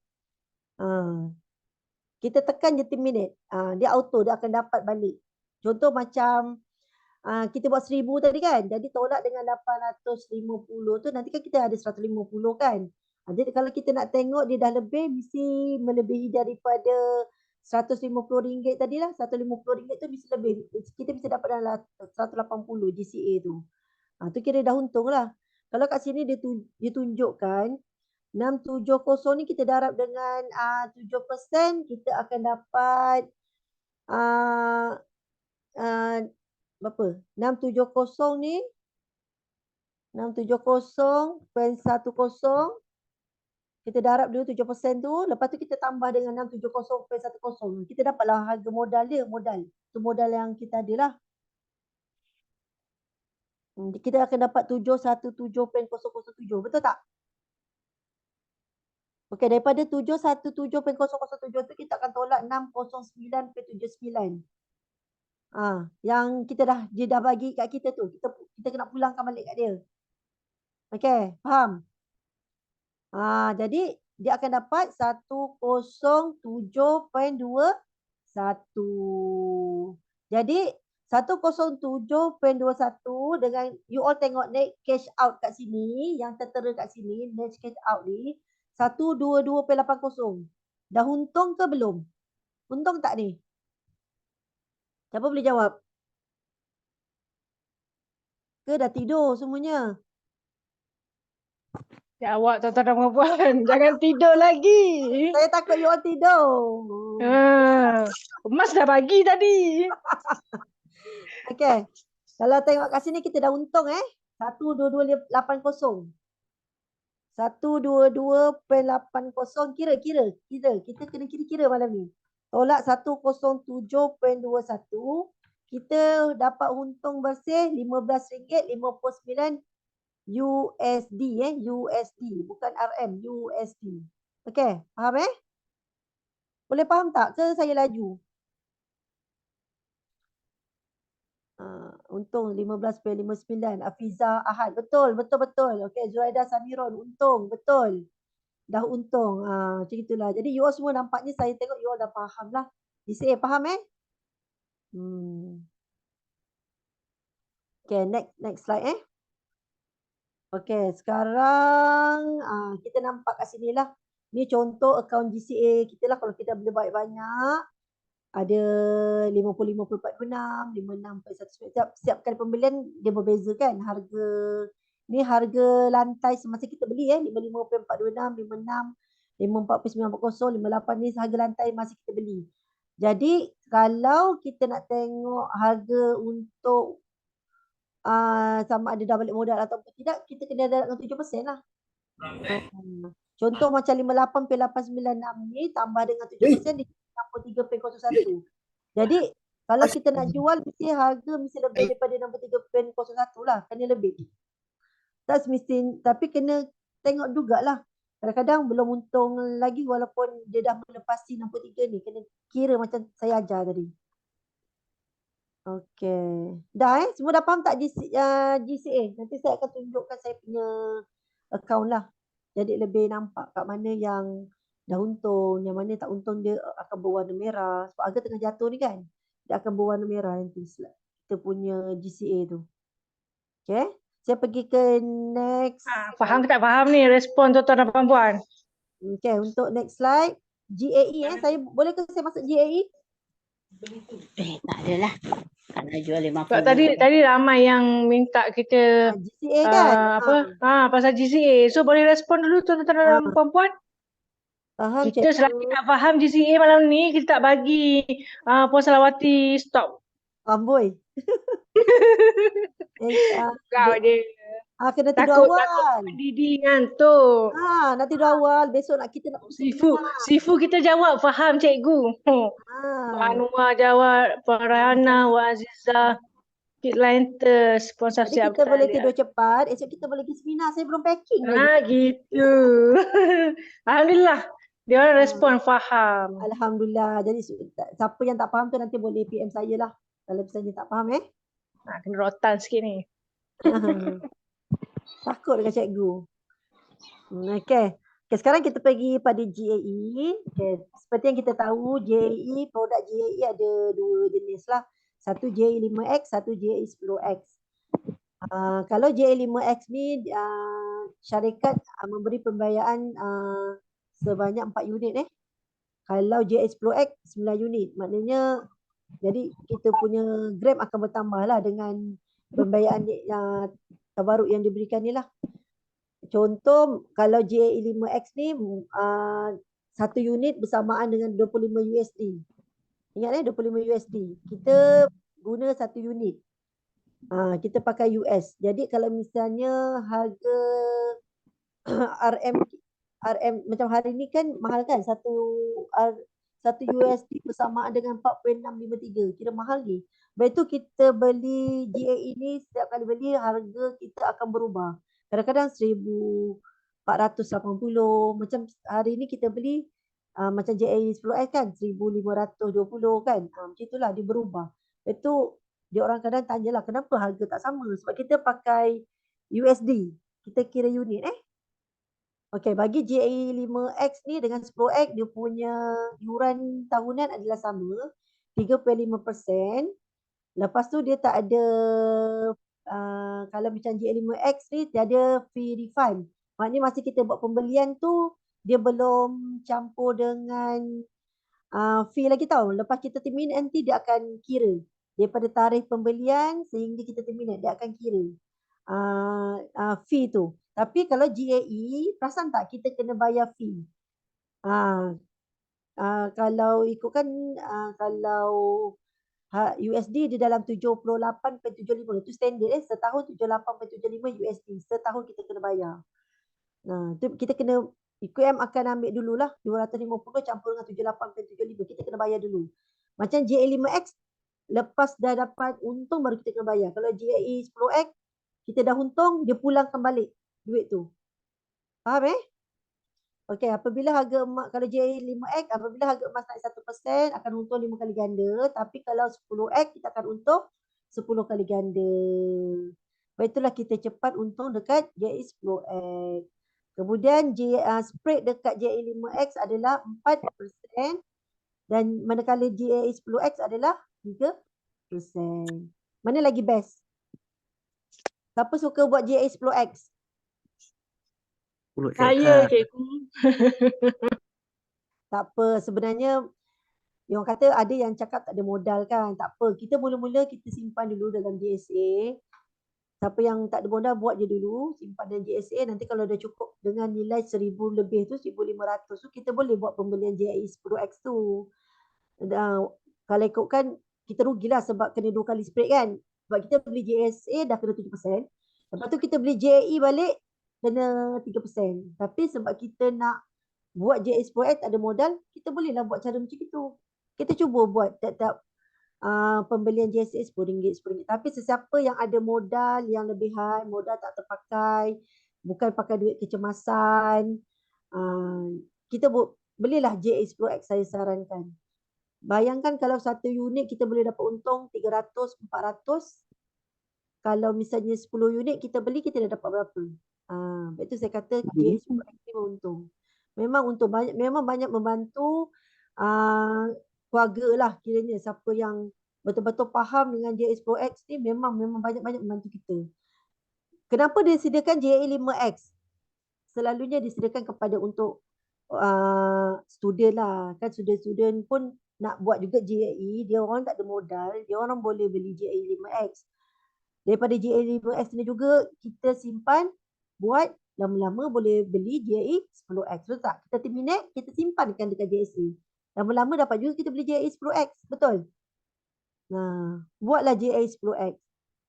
Kita tekan je terminate. Dia auto, dia akan dapat balik. Contoh macam kita buat 1000 tadi kan. Jadi tolak dengan 850 tu nanti kan kita ada 150 kan. Jadi kalau kita nak tengok dia dah lebih, mesti melebihi daripada RM150 tadi lah. RM150 tu mesti lebih. Kita bisa dapat dalam 180 GCA tu. Tu kira dah untung lah. Kalau kat sini dia tunjukkan 670 ni kita darab dengan 7%, kita akan dapat berapa? 670 ni 670.10 kita darab dulu 7% tu, lepas tu kita tambah dengan 670.10. Kita dapatlah harga modal dia, tu modal yang kita ada lah. Kita akan dapat 717.007, betul tak? Okey, daripada 717.007 tu kita akan tolak 609.79. Yang dia dah bagi kat kita tu, kita kena pulangkan balik kat dia. Okey, faham? Jadi dia akan dapat 107.21. Jadi 107.21 dengan you all tengok net cash out kat sini, yang tertera kat sini, net cash out ni 122.80. Dah untung ke belum? Untung tak ni? Siapa boleh jawab? Ke dah tidur semuanya? Jawab tuan-tuan dan puan. Jangan tidur lagi. Saya takut you all tidur. Emas dah bagi tadi. Okey. Kalau tengok kat sini kita dah untung 122.80. 122.80 kira. Kita kena kira malam ni. Tolak 107.21. Kita dapat untung bersih RM15.59 USD USD bukan RM, USD. Okey, faham Boleh faham tak ke saya laju? Untung 15.59 Afiza Ahad. Betul. Okey, Zuraida Samiron untung, betul. Dah untung. Macam itulah. Jadi you all semua nampaknya saya tengok you all dah faham lah. DCA faham Okay, next slide Okay, sekarang kita nampak kat sini lah. Ni contoh akaun GCA kita lah. Kalau kita boleh buat banyak, ada 55.46, 56.1. Setiap kali pembelian dia berbeza kan. Ni harga lantai semasa kita beli 55.46, 56, 54.940, 58 ni harga lantai masa kita beli. Jadi kalau kita nak tengok harga untuk sama ada dah balik modal ataupun tidak, kita kena darab dengan 7% lah. Contoh macam 58.896 ni tambah dengan 7% dia 63.01. Jadi kalau kita nak jual mesti harga mesti lebih daripada 63.01 lah, kena lebih. Tapi kena tengok jugalah. Kadang-kadang belum untung lagi walaupun dia dah melepasi 63 ni. Kena kira macam saya ajar tadi. Okey. Dah semua dah faham tak GCA? Nanti saya akan tunjukkan saya punya account lah. Jadi lebih nampak kat mana yang dah untung, yang mana tak untung dia akan berwarna merah. Sebab harga tengah jatuh ni kan. Dia akan berwarna merah nanti kita punya GCA tu. Okay. Saya pergi ke next. Faham ke tak faham ni respon tuan-tuan dan puan-puan? Okay, untuk next slide. GAE saya boleh ke saya masuk GAE? Tak adalah. Kena jual 50. Sebab tadi ramai yang minta kita GCA kan? pasal GCA. So boleh respon dulu tuan-tuan dan puan-puan. Faham Kita selagi tak faham GCA malam ni, kita tak bagi Puan Salawati stop. Amboi. Kau je. Kena tidur awal. Takut Didi ngantuk. Nak tidur awal. Besok kita nak Sifu kita jawab, faham cikgu. Puan Anwar jawab, Puan Rayana, Puan Azizah, Kit Lantas, Puan Jadi Safsia. kita boleh tidur cepat. Esok kita boleh pergi seminar. Saya belum packing lagi. Gitu. Alhamdulillah. Dia orang respon faham. Alhamdulillah. Jadi siapa yang tak faham tu nanti boleh PM saya lah. Kalau misalnya tak faham Kena rotan sikit ni. Takut dengan cikgu. Okay. Sekarang kita pergi pada GAE. Okay. Seperti yang kita tahu, GAE, produk GAE ada dua jenis lah. Satu GAE 5X, satu GAE 10X. Kalau GAE 5X ni, syarikat memberi pembiayaan sebanyak 4 unit. Kalau GAE 10X, 9 unit. Maknanya, jadi kita punya gram akan bertambah lah dengan pembiayaan terbaru yang diberikan ni lah. Contoh, kalau GAE 5X ni, satu unit bersamaan dengan 25 USD. Ingat 25 USD. Kita guna satu unit. Kita pakai US. Jadi kalau misalnya harga RM macam hari ni kan mahal kan, satu USD bersamaan dengan 4.653. Kira mahal ni. Lepas tu kita beli GAE ni, setiap kali beli harga kita akan berubah. Kadang-kadang 1,480. Macam hari ni kita beli macam GAE 10X kan 1,520 kan. Macam itulah dia berubah. Itu dia orang kadang tanyalah kenapa harga tak sama. Sebab kita pakai USD. Kita kira unit Okey, bagi GAE 5X ni dengan 10X dia punya yuran tahunan adalah sama 3.5%. Lepas tu dia tak ada kalau macam GAE 5X ni dia ada fee refund. Maknanya masa kita buat pembelian tu dia belum campur dengan fee lagi tau. Lepas kita terminate nanti dia akan kira daripada tarikh pembelian sehingga kita terminate dia akan kira fee tu. Tapi kalau GAE, perasan tak kita kena bayar fee. Kalau ikutkan kalau USD di dalam 78.75 itu standard setahun 78.75 USD. Setahun kita kena bayar. Tu kita kena UKM akan ambil dululah 250 campur dengan 78.75 kita kena bayar dulu. Macam GAE 5X lepas dah dapat untung baru kita kena bayar. Kalau GAE 10X kita dah untung dia pulangkan balik duit tu. Faham Okey, apabila harga emas, kalau GAE 5X, apabila harga emas naik 1% akan untung 5 kali ganda. Tapi kalau 10X kita akan untung 10 kali ganda. Sebab itulah kita cepat untung dekat GAE 10X. Kemudian spread dekat GAE 5X adalah 4% dan manakala GAE 10X adalah 3%. Mana lagi best? Siapa suka buat GAE 10X? Saya cikgu. Tak apa, sebenarnya yang kata ada yang cakap tak ada modal kan. Tak apa, kita mula-mula kita simpan dulu dalam GSA. Siapa yang tak ada modal buat je dulu, simpan dalam GSA. Nanti kalau dah cukup dengan nilai 1,000 lebih tu, 1,500 tu, kita boleh buat pembelian GAE 10X tu. Kalau ikutkan, kita rugilah sebab kena 2 kali spread kan. Sebab kita beli GSA dah kena 7%. Lepas tu kita beli GAE balik, kena 3%. Tapi sebab kita nak buat GAE 10X ada modal, kita bolehlah buat cara macam itu. Kita cuba buat tiap-tiap pembelian GSA RM10. Tapi sesiapa yang ada modal yang lebihan, modal tak terpakai, bukan pakai duit kecemasan, Kita belilah JA10X saya sarankan. Bayangkan kalau satu unit kita boleh dapat untung 300, 400. Kalau misalnya 10 unit kita beli, kita dah dapat berapa? Itu saya kata JA10X ni untung. Memang banyak membantu keluarga lah kiranya. Siapa yang betul-betul faham dengan JA10X ni memang banyak-banyak membantu kita. Kenapa dia sediakan JA5X? Selalunya disediakan kepada untuk student lah. Kan student pun nak buat juga JAE, dia orang tak ada modal, dia orang boleh beli JAE5X. Daripada JAE5X ni juga kita simpan, buat lama-lama boleh beli JAE10X. Betul tak? Kita terminate, kita simpankan dekat JSA. Lama-lama dapat juga kita beli JAE10X. Betul? Nah, buatlah JAE10X.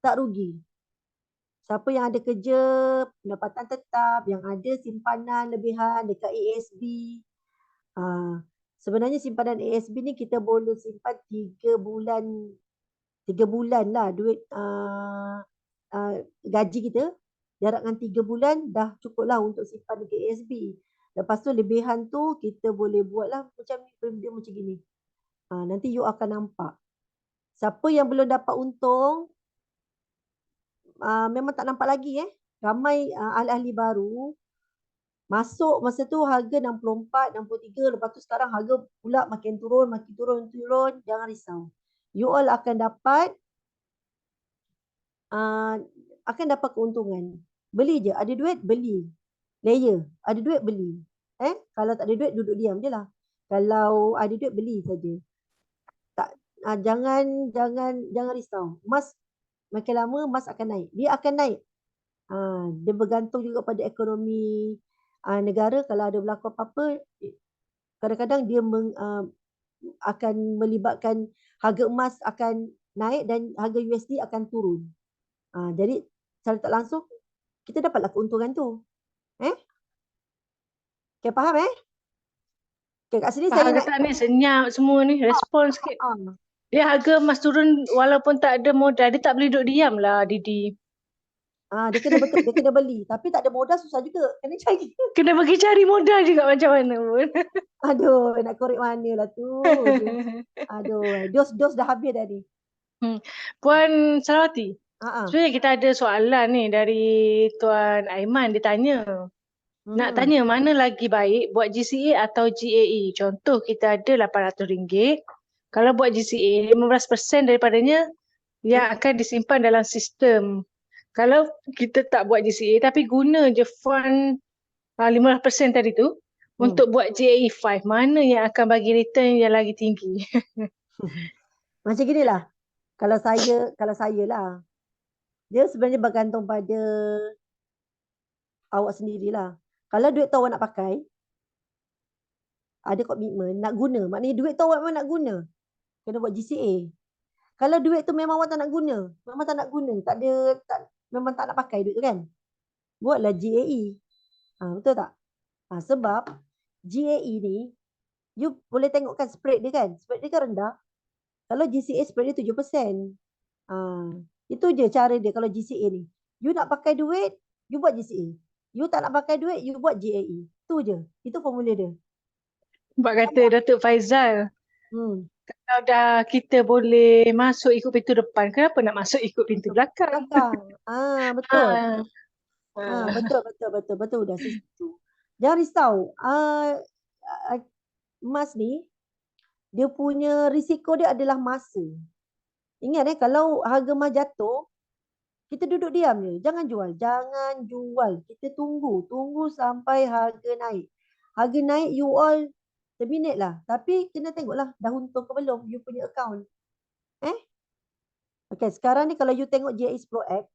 Tak rugi. Siapa yang ada kerja, pendapatan tetap, yang ada simpanan lebihan dekat ASB. Sebenarnya simpanan ASB ni kita boleh simpan 3 bulan lah duit gaji kita. Jarakkan 3 bulan dah cukup lah untuk simpan dekat ASB. Lepas tu lebihan tu kita boleh buat lah macam ni, macam gini. Nanti you akan nampak. Siapa yang belum dapat untung, memang tak nampak lagi ramai ahli-ahli baru masuk masa tu harga 64, 63, lepas tu sekarang harga pula makin turun, jangan risau. You all akan dapat keuntungan. Beli je, ada duit beli. Layer, ada duit beli. Kalau tak ada duit duduk diam je lah. Kalau ada duit beli saja. Jangan risau. Emas makin lama emas akan naik. Dia akan naik. Dia bergantung juga pada ekonomi negara. Kalau ada berlaku apa-apa, kadang-kadang dia akan melibatkan harga emas akan naik dan harga USD akan turun. Jadi secara tak langsung kita dapatlah keuntungan tu. Okay, faham Okay, kat sini saya nak ni senyap semua ni, respon sikit. Dia harga emas turun walaupun tak ada modal, dia tak boleh duduk diam lah Didi. dia kena beli. Tapi tak ada modal susah juga. Kena cari. Kena pergi cari modal juga macam mana pun. Aduh, nak korek mana lah tu. Aduh, dos dah habis dah ni. Puan Sarawati, sebenarnya kita ada soalan ni dari Tuan Aiman, dia tanya. Nak tanya mana lagi baik buat GCA atau GAE? Contoh kita ada RM800. Kalau buat GCA, 15% daripadanya yang akan disimpan dalam sistem. Kalau kita tak buat GCA tapi guna je fund 15% tadi tu untuk buat GAE 5, mana yang akan bagi return yang lagi tinggi? Macam gini lah. Kalau saya lah. Dia sebenarnya bergantung pada awak sendirilah. Kalau duit tu awak nak pakai, ada komitmen, nak guna. Maknanya duit tu awak memang nak guna. Kena buat GCA. Kalau duit tu memang awak tak nak guna, memang tak nak pakai duit tu kan, buatlah GAE. Betul tak? Sebab GAE ni, you boleh tengokkan spread dia kan. Spread dia kan rendah. Kalau GCA spread dia 7%. Itu je cara dia kalau GCA ni. You nak pakai duit, you buat GCA. You tak nak pakai duit, you buat GAE. Itu je. Itu formula dia. Sebab kata Datuk Faizal, kalau dah kita boleh masuk ikut pintu depan, kenapa nak masuk ikut pintu belakang? Betul. Betul dah situ. Jangan risau. Emas ni, dia punya risiko dia adalah masa. Ingat kalau harga emas jatuh, kita duduk diam je. Jangan jual. Kita tunggu sampai harga naik. Harga naik, you all terminate lah. Tapi kena tengoklah dah untung ke belum you punya account. Okay, sekarang ni kalau you tengok JA10X,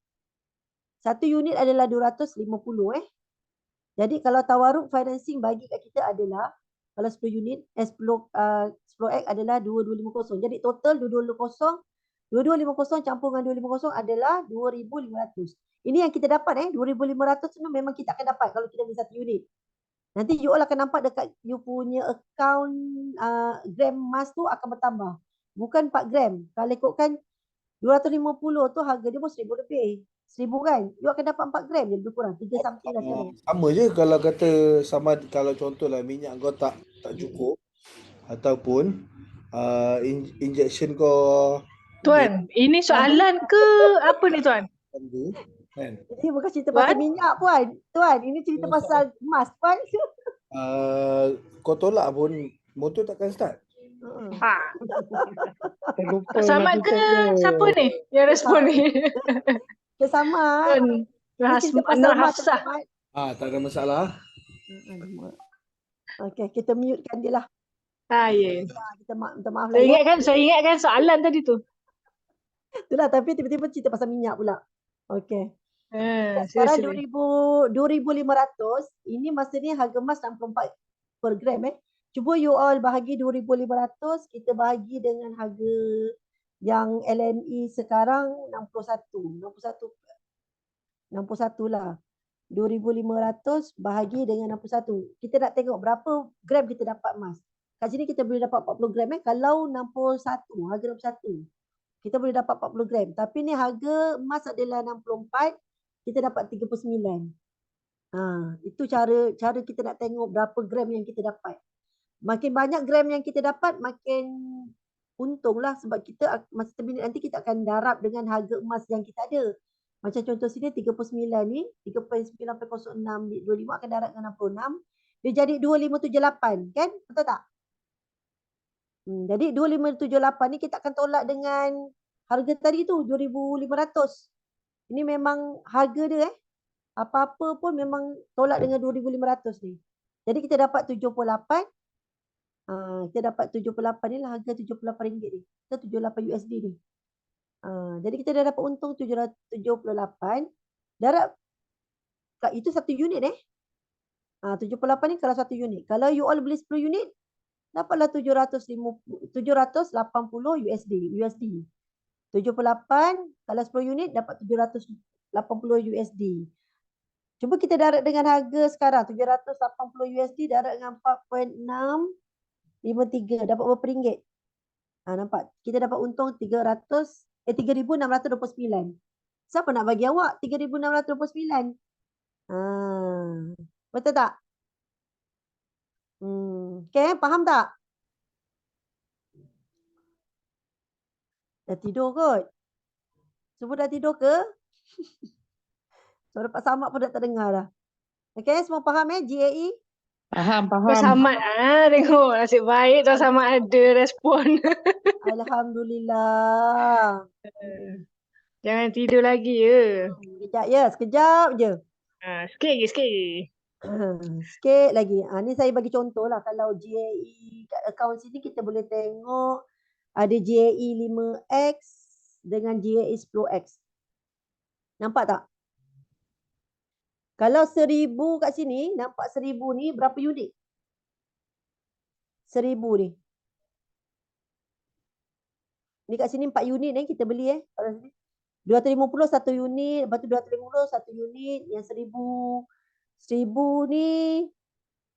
satu unit adalah 250. Jadi kalau tawaruk financing bagi kat kita adalah, kalau 10 unit, 10X adalah 2250. Jadi total 2250 campur dengan 250 adalah 2,500. Ini yang kita dapat 2,500 tu memang kita akan dapat kalau kita beli satu unit. Nanti you all akan nampak dekat you punya account gram emas tu akan bertambah. Bukan 4 gram. Kalau ikutkan 250 tu harga dia pun 1,000 lebih. 1000 kan? You akan dapat 4 gram je lebih kurang. 3 something lah sekarang. Sama je kalau kata sama, kalau contohlah minyak kau tak cukup ataupun injection kau Tuan, ini soalan ke apa ni Tuan? tu kan. Ini bukan cerita pasal Tuan? minyak Puan. Tuan, ini cerita pasal emas Puan. Kau tolak pun motor takkan start. Ha. Terlupa Selamat nak ke tutup dia. siapa ni yang respon ni? Kita sama. Tuan Ini cerita pasal Nur emas Hafsah. teman-teman. Tak ada masalah. Okey, kita mutekan dia lah. Ya. Kita minta maaf lah ya. Saya ingatkan soalan tadi tu. Itulah, tapi tiba-tiba cerita pasal minyak pula. Okey. Sila. Sekarang 2,500, ini masa ni harga emas 64 per gram Cuba you all bahagi 2,500, kita bahagi dengan harga yang LME sekarang 61 lah. 2,500 bahagi dengan 61. Kita nak tengok berapa gram kita dapat emas. Kat sini kita boleh dapat 40 gram kalau 61, harga 61. Kita boleh dapat 40 gram. Tapi ni harga emas adalah 64, kita dapat 39. Itu cara kita nak tengok berapa gram yang kita dapat. Makin banyak gram yang kita dapat, makin untunglah sebab kita masa terminit nanti kita akan darab dengan harga emas yang kita ada. Macam contoh sini 39 ni, 3.90625 akan darab dengan 66. Dia jadi 2578 kan? Betul tak? Jadi 2578 ni kita akan tolak dengan harga tadi tu 2,500. Ini memang harga dia Apa-apa pun memang tolak dengan 2,500 ni. Jadi kita dapat 78. Kita dapat 78 ni lah harga RM78 ni. Kita 78 USD ni. Jadi kita dah dapat untung 778. Darab itu satu unit 78 ni kalau satu unit. Kalau you all beli 10 unit, dapatlah 780 USD. 78 kalau 10 unit dapat 780 USD. Cuba kita darab dengan harga sekarang 780 USD darab dengan 4.653 dapat berapa ringgit? Nampak? Kita dapat untung 3,629. Siapa nak bagi awak 3,629? Betul tak? Okay, faham tak? Dah tidur kot? Semua dah tidur ke? Suara Pak Samad pun dah tak dengar dah. Okay, semua faham GAE? Tuan Samad tengok nasib baik Tuan Samad ada respon. Alhamdulillah. Jangan tidur lagi ya. Sekejap je. Sikit lagi. Sikit lagi. Ni saya bagi contoh lah. Kalau GAE kat akaun sini kita boleh tengok ada GAE 5X dengan GAE 10X. Nampak tak? Kalau 1,000 kat sini, nampak 1,000 ni berapa unit? 1,000 ni. Ni kat sini 4 unit kita beli Kalau sini 250 satu unit, lepas tu 250 satu unit, yang 1,000 ni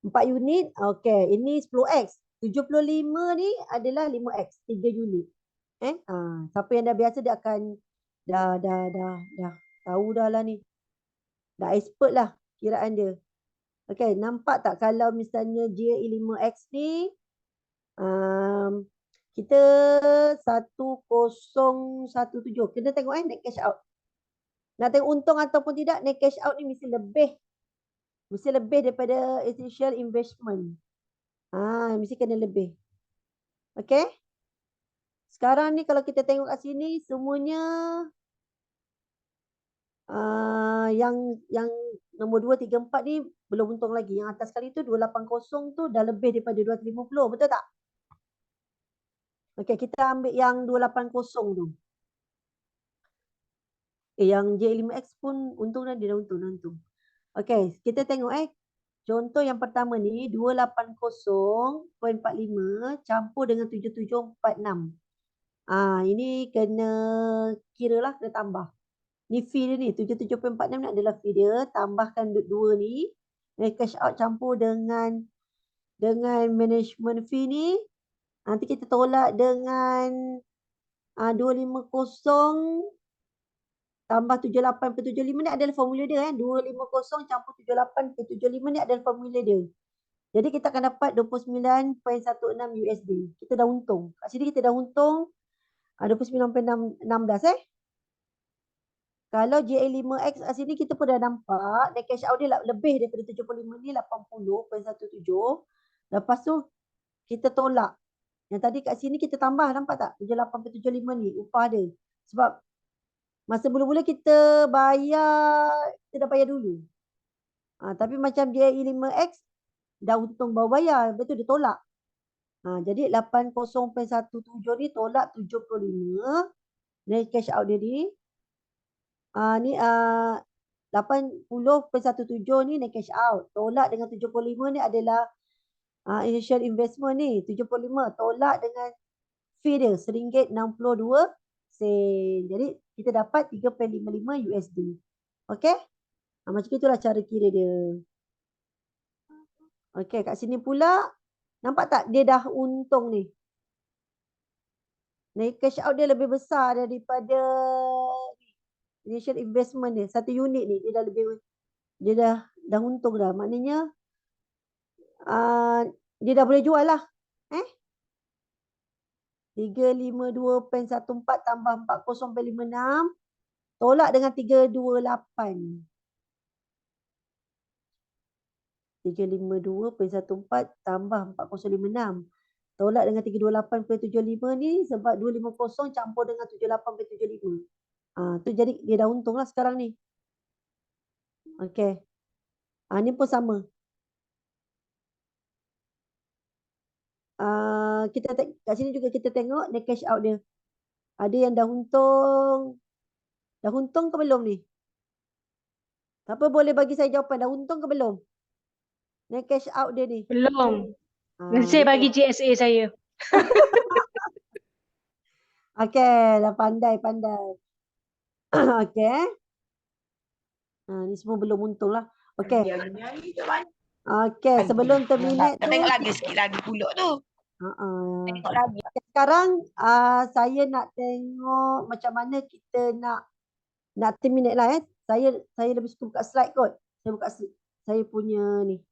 4 unit. Okey, ini 10X. 75 ni adalah 5X, 3 unit. Siapa yang dah biasa dia akan dah tahu dah lah ni. Dah expert lah kiraan dia. Okey, nampak tak kalau misalnya GAE 5X ni kita 1017. Kena tengok net cash out. Nak tengok untung ataupun tidak, net cash out ni mesti lebih daripada essential investment. Mesti kena lebih. Okey. Sekarang ni kalau kita tengok kat sini semuanya yang nombor 2, 3, 4 ni belum untung lagi. Yang atas sekali tu 280 tu dah lebih daripada 250. Betul tak? Okey, kita ambil yang 280 tu. Yang J5X pun untung dah, dia dah untung. Okey, kita tengok contoh yang pertama ni 280.45 campur dengan 7746. Ini kena kira lah, kena tambah. Ni fee dia ni 77.46 ni adalah fee dia, tambahkan dua ni, cash out campur dengan management fee ni. Nanti kita tolak dengan 250 tambah 78/75 ni adalah formula dia 250 campur 78/75 ni adalah formula dia. Jadi kita akan dapat 29.16 USD. Kita dah untung. Kat sini kita dah untung 29.16 Kalau GA5X kat sini kita pun dah nampak net cash out dia lebih daripada 75 ni 80.17. Lepas tu kita tolak. Yang tadi kat sini kita tambah, nampak tak? 78.75 ni upah dia. Sebab masa mula-mula kita dah bayar dulu. Tapi macam GA5X dah untung baru bayar, betul dia tolak. Jadi 80.17 ni tolak 75. Net cash out dia ni. Ni 80.17 ni net cash out. Tolak dengan 75 ni adalah initial investment ni. 75 tolak dengan fee dia RM1.62. Jadi kita dapat 3.55 USD. Okey? Macam itulah cara kira dia. Okey, kat sini pula nampak tak dia dah untung ni. Net cash out dia lebih besar daripada initial investment dia. Satu unit ni dia dah untung dah. Maknanya dia dah boleh jual lah. 352.14 tambah 40.56 tolak dengan 328. 352.14 tambah 40.56 tolak dengan 328.75 ni sebab 250 campur dengan 78.75. Tu jadi dia dah untung lah sekarang ni. Okey. Ni pun sama. Kita kat sini juga kita tengok net cash out dia. Ada yang dah untung. Dah untung ke belum ni? Siapa boleh bagi saya jawapan? Dah untung ke belum? Net cash out dia ni. Belum. Saya bagi GSA saya. Okey, dah pandai. Okey. Ni semua belum untung lah. Okey. Okey, sebelum terminate tu. Tengok lagi sikit lagi pula tu. Tengok lagi. Sekarang saya nak tengok macam mana kita nak terminate lah. Saya lebih suka buka slide kot. Saya buka saya punya ni.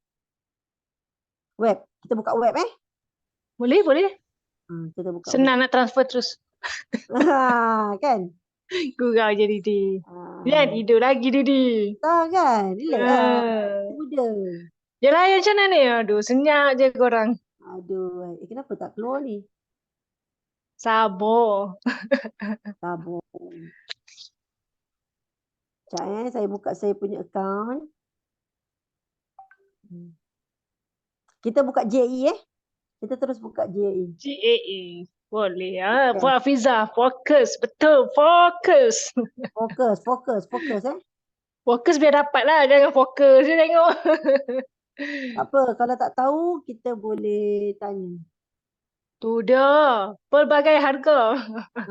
Web. Kita buka web Boleh. Kita buka Senang nak transfer terus. kan? Gurau je Didi. Dia tidur lagi Didi. Kan? Relax lah. Muda. Dia layan macam mana ni? Aduh, senyap je korang. Aduh, kenapa tak keluar ni? Sabar. Tabung. Sekejap saya buka saya punya account. Kita buka JE Kita terus buka JE. GAA. Boleh. Puan Hafiza, fokus. Betul, fokus. Fokus Fokus biar dapat lah. Jangan fokus je tengok. Tak apa, kalau tak tahu kita boleh tanya. Tu dah. Pelbagai harga.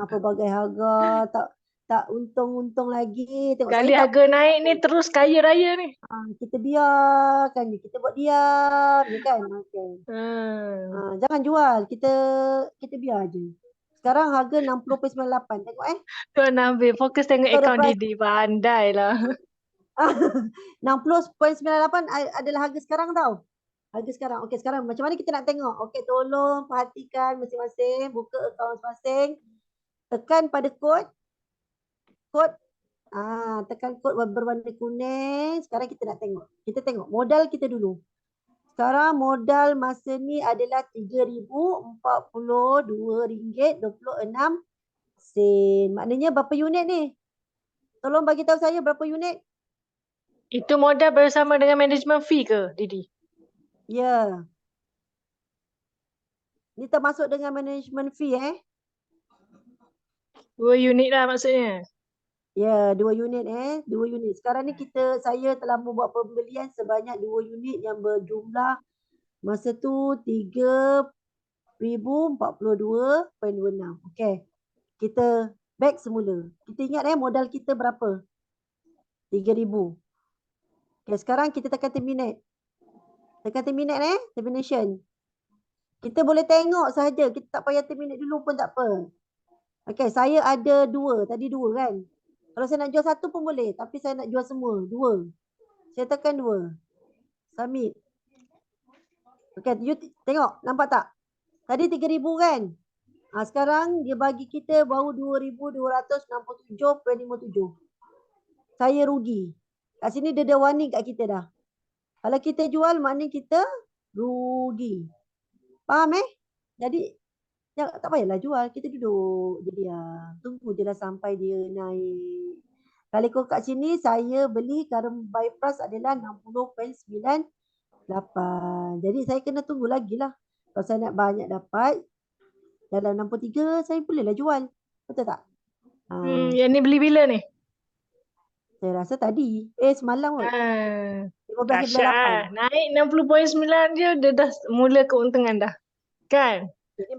Pelbagai harga, tak untung-untung lagi. Tengok Kali harga naik ni terus kaya raya ni. Kita biarkan je, kita buat diam je kan. Okay. Jangan jual, kita biar je. Sekarang harga 60.98. Tengok Tuan ambil fokus tengok akaun Didi. Pandai lah. 60.98 adalah harga sekarang tau. Harga sekarang. Okey, sekarang macam mana kita nak tengok? Okey, tolong perhatikan masing-masing. Buka akaun masing-masing. Tekan pada kod. Tekan kod berwarna kuning. Sekarang kita nak tengok. Kita tengok modal kita dulu. Sekarang modal masa ni adalah RM3,042.26. Maknanya berapa unit ni? Tolong bagi tahu saya berapa unit? Itu modal bersama dengan management fee ke, Didi? Ya. Ni termasuk dengan management fee 2 unit lah maksudnya. Ya, 2 unit 2 unit. Sekarang ni saya telah membuat pembelian sebanyak 2 unit yang berjumlah masa tu 3,042.26. Okey. Kita back semula. Kita ingat modal kita berapa? 3,000. Okey, sekarang kita tekan terminate. Tekan terminate termination. Kita boleh tengok saja. Kita tak payah terminate dulu pun tak apa. Okey, saya ada 2. Tadi 2 kan? Kalau saya nak jual satu pun boleh. Tapi saya nak jual semua. 2. Saya tekan 2. Submit. Okay, you tengok. Nampak tak? Tadi 3,000 kan? Sekarang dia bagi kita baru 2,267.57. Saya rugi. Kat sini dia dah warning kat kita dah. Kalau kita jual maknanya kita rugi. Faham Jadi tak payahlah jual. Kita duduk je dia. Tunggu je lah sampai dia naik. Kalau ikut kat sini saya beli current buy price adalah 60.98. Jadi saya kena tunggu lagi lah. Kalau saya nak banyak dapat dalam 63 saya bolehlah jual. Betul tak? Yang ni beli bila ni? Saya rasa tadi. Semalam kot. 15.98. Dahsyat lah. Naik 60.9 je dia dah mula keuntungan dah. Kan? Jadi,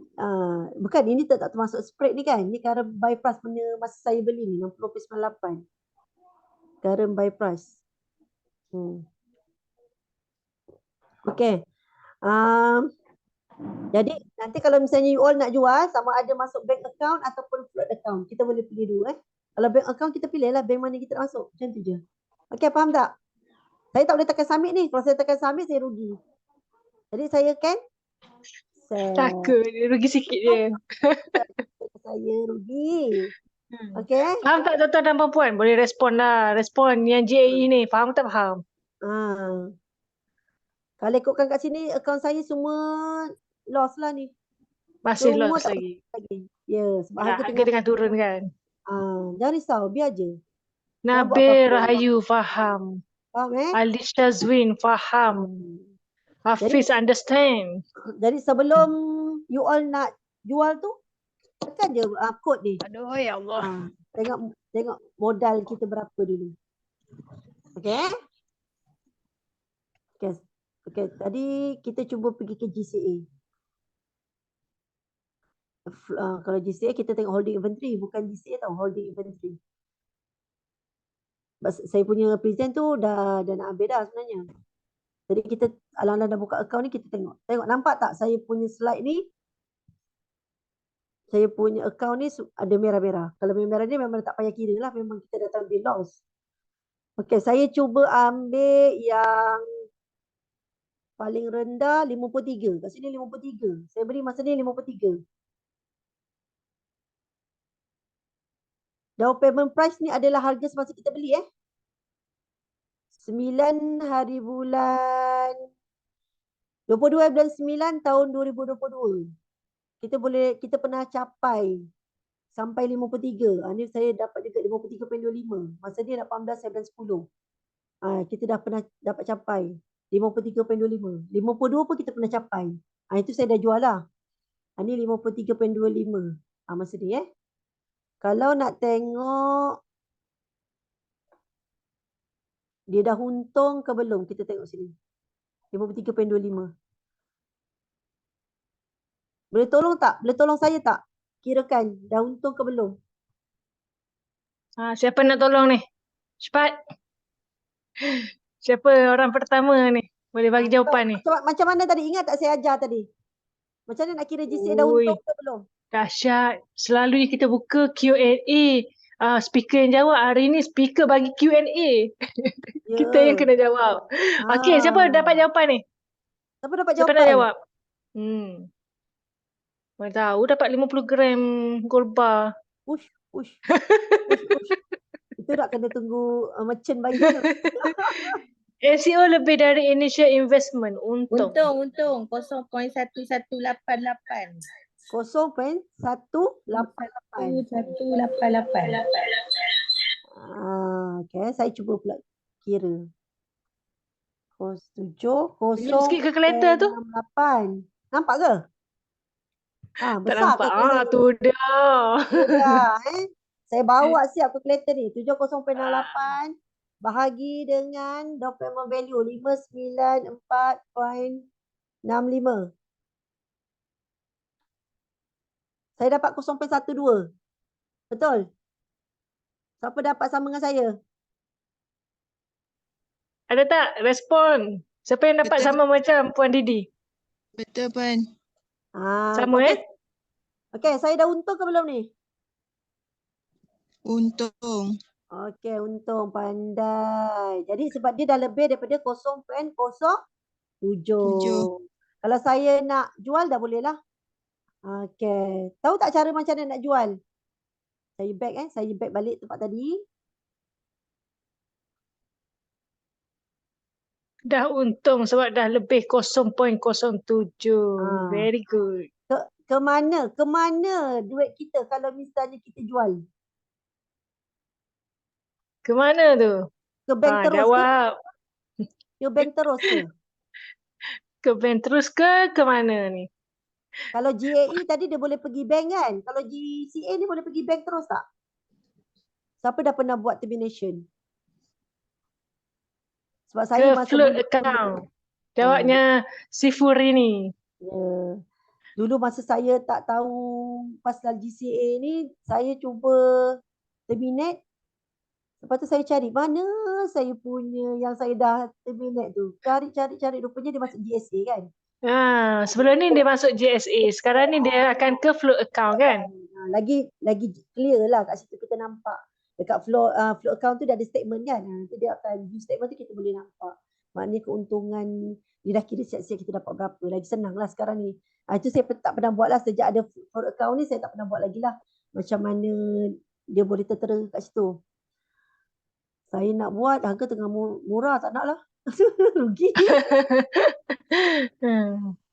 bukan ini tak termasuk spread ni kan. Ni current buy price punya masa saya beli ni 60.98. Current buy price. Okay. Jadi nanti kalau misalnya you all nak jual sama ada masuk bank account ataupun float account. Kita boleh pilih dulu Kalau bank account kita pilih lah bank mana kita nak masuk. Macam tu je. Okay, faham tak? Saya tak boleh tekan submit ni. Kalau saya tekan submit saya rugi. Jadi saya kan Takut dia rugi sikit je. Saya rugi. Okay. Faham tak tuan-tuan dan puan-puan? Boleh respon lah. Respon yang JAE ni. Faham tak faham? Kalau ikutkan kat sini akaun saya semua loss lah ni. Masih Semua loss tak lagi. Ya, sebab Harga tengah turun kan? Jangan risau, biar je. Nabil Rahayu faham. Faham Alisha Zwin faham. Hafiz understand. Jadi sebelum you all nak jual tu, tekan je kod ni. Aduh, ya Allah. Tengok modal kita berapa dulu. Okay. Okay, tadi kita cuba pergi ke GCA. Kalau GCA kita tengok holding inventory, bukan GCA tau, holding inventory. Saya punya present tu dah nak habis dah sebenarnya. Jadi kita alang-alang dah buka account ni kita tengok. Nampak tak saya punya slide ni? Saya punya account ni ada merah-merah. Kalau merah ni memang tak payah kira lah, memang kita datang di loss. Okay, saya cuba ambil yang paling rendah 53. Kat sini 53. Saya beri masa ni 53. Down payment price ni adalah harga semasa kita beli 9 hari bulan 22 bulan 9 tahun 2022. Kita pernah capai sampai 53. Ni saya dapat juga 53.25. Masa dia 18 saya bulan 10. Kita dah pernah dapat capai 53.25. 52 pun kita pernah capai. Itu saya dah jual lah. Ni 53.25. Masa ni Kalau nak tengok dia dah untung ke belum, kita tengok sini. 53.25. Boleh tolong tak? Boleh tolong saya tak? Kirakan dah untung ke belum? Siapa nak tolong ni? Cepat. Siapa orang pertama ni? Boleh bagi jawapan ni. Macam mana tadi? Ingat tak saya ajar tadi? Macam mana nak kira GCA dah untung ke belum? Dahsyat. Selalunya kita buka Q&A. Speaker yang jawab. Hari ni speaker bagi Q&A. Kita yang kena jawab. Okey, siapa dapat jawapan ni? Siapa dapat Siapa jawapan? nak jawab? Mana tahu dapat 50 gram gold bar. Ush. Itu nak kena tunggu merchant bagi. LCO lebih dari initial investment. Untung. Untung 0.1188. 0.188. Okay, saya cuba pula kira. 7 sikit kalkulator tu. 0.68. Nampak ke? Tak nampak. Tu dah. Saya bawa siap kalkulator ni. 70.68 bahagi dengan down payment value 594.65. Saya dapat 0.12. Betul? Siapa dapat sama dengan saya? Ada tak respon? Siapa yang dapat sama macam Puan Didi? Betul Puan. Sama Okey, saya dah untung ke belum ni? Untung. Okey, untung pandai. Jadi sebab dia dah lebih daripada 0.07. Kalau saya nak jual dah boleh lah. Okey. Tahu tak cara macam mana nak jual? Saya back balik tempat tadi. Dah untung sebab dah lebih 0.07. Ah. Very good. Ke mana duit kita kalau misalnya kita jual? Ke mana tu? Ke bank terus ke? Jawab. Ke bank terus ke? Ke bank terus ke mana ni? Kalau GAE tadi dia boleh pergi bank kan? Kalau GCA ni boleh pergi bank terus tak? Siapa dah pernah buat termination? Sebab saya Ke masa float mula account. Jawabnya si Furi ni. ya. Dulu masa saya tak tahu pasal GCA ni, saya cuba terminate. Lepas tu saya cari mana saya punya yang saya dah terminate tu. Cari. Rupanya dia masuk GSA kan? Sebelum ni dia masuk GSA. Sekarang ni dia akan ke float account kan? Lagi clear lah kat situ kita nampak. Dekat float account tu dia ada statement kan. Nanti dia akan view statement tu kita boleh nampak. Maknanya keuntungan dia dah kira siap-siap kita dapat berapa. Lagi senang lah sekarang ni. Itu saya tak pernah buat lah. Sejak ada float account ni saya tak pernah buat lagi lah. Macam mana dia boleh tertera kat situ. Saya nak buat harga tengah murah tak nak lah. Rugi.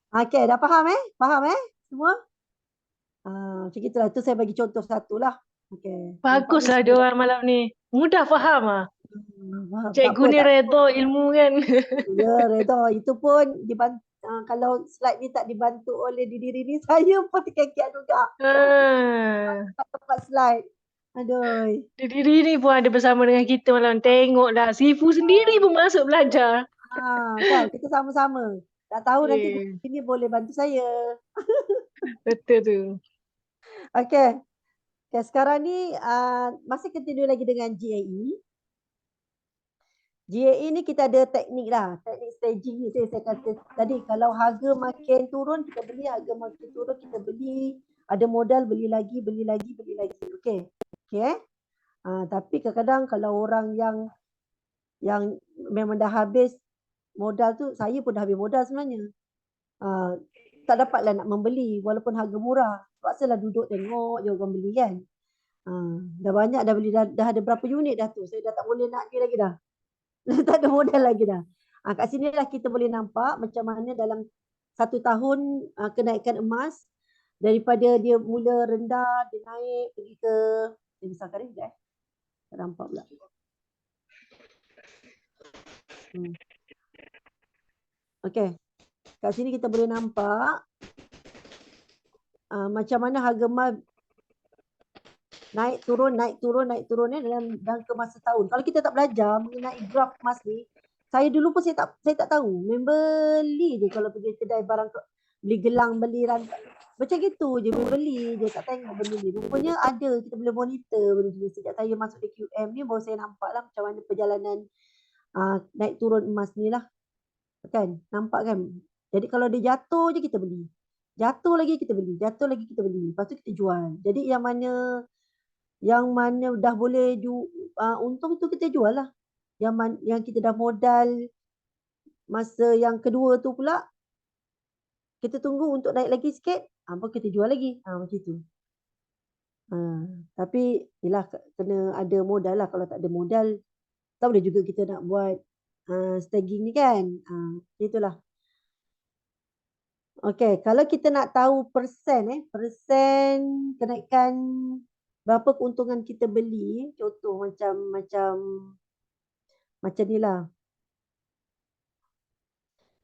Okay, dah faham Faham semua? Macam itulah. Tu saya bagi contoh satu lah. Okay. Baguslah dia orang malam ni. Mudah faham ah. Faham. Cikgu ni redha ilmu kan. Ya, redha. Itu pun dibantu. Kalau slide ni tak dibantu oleh diri ni, saya pun terkekek juga. Dapat slide. Aduh. Diri ni pun ada bersama dengan kita malam. Tengoklah. Sifu sendiri pun masuk belajar. Kan kita sama-sama. Tak tahu nanti ini boleh bantu saya. Betul tu. Okay. Sekarang ni masih continue lagi dengan GAE. GAE ni kita ada teknik lah. Teknik staging ni saya kata tadi. Kalau harga makin turun kita beli. Harga makin turun kita beli. Ada modal beli lagi. Okay. Tapi kadang-kadang kalau orang yang memang dah habis modal tu, saya pun dah habis modal sebenarnya. Tak dapatlah nak membeli walaupun harga murah. Terpaksalah duduk tengok je orang beli kan. Dah banyak dah beli, dah ada berapa unit dah tu. Saya dah tak boleh nak ni lagi dah. Tak ada modal lagi dah. Kat sini lah kita boleh nampak macam mana dalam 1 tahun kenaikan emas daripada dia mula rendah, dia naik pergi ke, saya besarkan ni sekejap tak nampak pula. Okay. Kat sini kita boleh nampak macam mana harga emas naik turun dalam kemasa tahun. Kalau kita tak belajar mengenai graf emas ni, saya dulu pun saya tak tahu. Membeli je kalau pergi kedai barang, beli gelang, beli rantai. Macam gitu je, beli je, tak tengok benda ni. Rupanya ada, kita boleh monitor benda ni. Sejak saya masuk DQM ni baru saya nampak lah macam mana perjalanan naik turun emas ni lah. Kan? Nampak kan? Jadi kalau dia jatuh je kita beli. Jatuh lagi kita beli. Lepas tu kita jual. Jadi yang mana dah boleh untung tu kita jual lah. Yang kita dah modal masa yang kedua tu pula kita tunggu untuk naik lagi sikit, baru kita jual lagi. Macam tu. Tapi yelah kena ada modal lah. Kalau tak ada modal tak boleh juga kita nak buat staging ni kan. Itulah. Okay, kalau kita nak tahu persen kenaikan berapa keuntungan kita beli, contoh macam ni lah.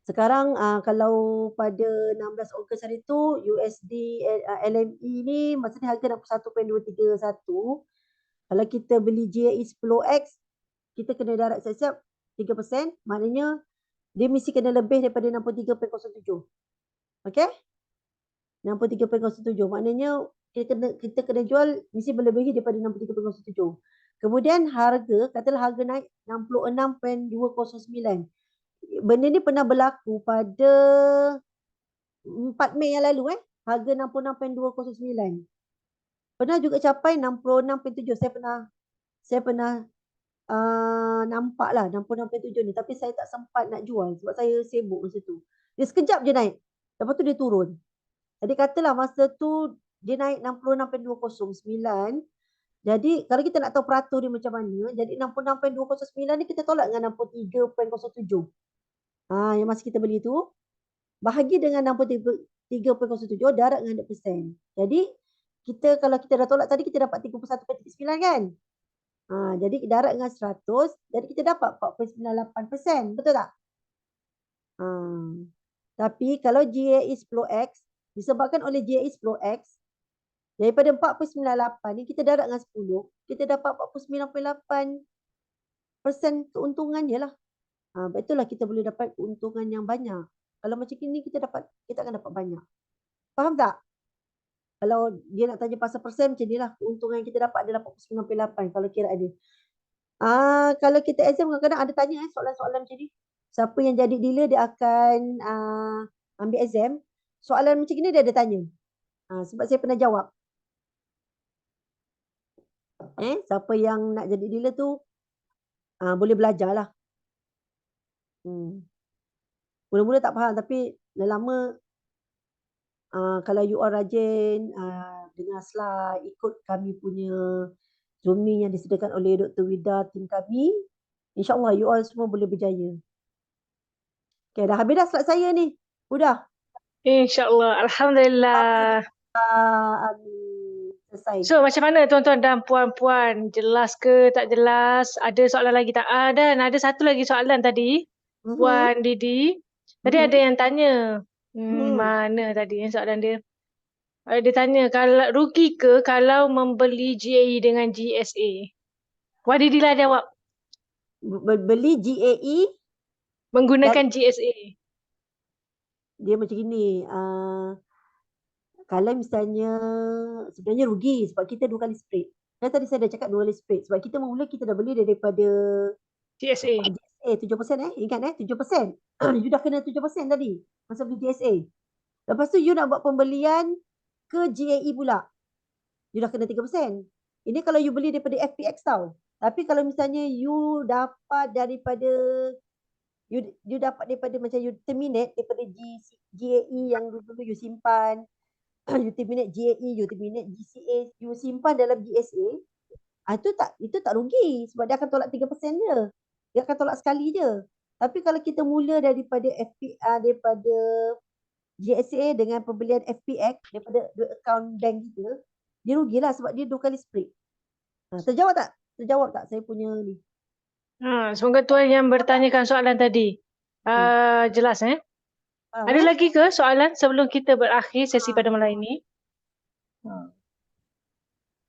Sekarang kalau pada 16 Ogos hari tu USD LME ni masa ni harga 61.231. Kalau kita beli GAE 10X kita kena darab siap-siap 3%, maknanya dia mesti kena lebih daripada 63.07. Okey? 63.07 maknanya kita kena jual mesti melebihi daripada 63.07. Kemudian harga, katalah harga naik 66.209. Benda ni pernah berlaku pada 4 Mei yang lalu harga 66.209. Pernah juga capai 66.7. saya pernah nampak lah 66.7 ni, tapi saya tak sempat nak jual sebab saya sibuk masa tu. Dia sekejap je naik. Lepas tu dia turun. Jadi katalah masa tu dia naik 66.209. Jadi kalau kita nak tahu peratur dia macam mana, jadi 66.209 ni kita tolak dengan 63.07. Yang masa kita beli tu bahagi dengan 63.07 darab dengan 100%. Jadi kita kalau kita dah tolak tadi kita dapat 31.9 kan? Jadi darab dengan 100, jadi kita dapat 4.98%. Betul tak? Tapi kalau GAE 10X disebabkan oleh GAE 10X daripada 4.98 ni kita darab dengan 10, kita dapat 49.8% keuntungan je lah. Itulah kita boleh dapat keuntungan yang banyak. Kalau macam ni kita akan dapat banyak. Faham tak? Kalau dia nak tanya pasal persen macam ni lah, keuntungan yang kita dapat adalah 49.8 kalau kira ada. Kalau kita exam kadang-kadang ada tanya soalan-soalan macam ni. Siapa yang jadi dealer dia akan ambil exam. Soalan macam ni dia ada tanya. Sebab saya pernah jawab. Siapa yang nak jadi dealer tu boleh belajar lah. Mula-mula tak faham tapi lama kalau you all rajin dengar slide, ikut kami punya Zooming yang disediakan oleh Dr. Wida, tim kami, insyaAllah you all semua boleh berjaya. Okay, dah habis dah slide saya ni. Udah? InsyaAllah. Alhamdulillah. Amin. Selesai. So macam mana tuan-tuan dan puan-puan? Jelas ke tak jelas? Ada soalan lagi tak? Dan ada satu lagi soalan tadi. Puan Didi. Tadi ada yang tanya. Mana tadi soalan dia? Dia tanya, kalau rugi ke kalau membeli GAE dengan GSA? Puan Didi lah jawab. Beli GAE menggunakan GSA. Dia macam gini. Kalau misalnya sebenarnya rugi sebab kita 2 kali spread. Dan tadi saya dah cakap 2 kali spread. Sebab kita mula kita dah beli daripada GSA. GSA 7%. Ingat 7%. You dah kena 7% tadi masa beli GSA. Lepas tu you nak buat pembelian ke GAE pula. You dah kena 3%. Ini kalau you beli daripada FPX tau. Tapi kalau misalnya you dapat daripada you dapat daripada macam you terminate daripada GAE yang dulu you simpan. You terminate GAE, you terminate GCA, you simpan dalam GSA. Itu tak rugi sebab dia akan tolak 3% je. Dia akan tolak sekali je. Tapi kalau kita mula daripada daripada GSA dengan pembelian FPX daripada account bank kita, dia rugilah sebab dia 2 kali spread. Terjawab tak? Terjawab tak saya punya ni? Semoga tuan yang bertanyakan soalan tadi jelas. Ada lagi ke soalan sebelum kita berakhir sesi pada malam ini?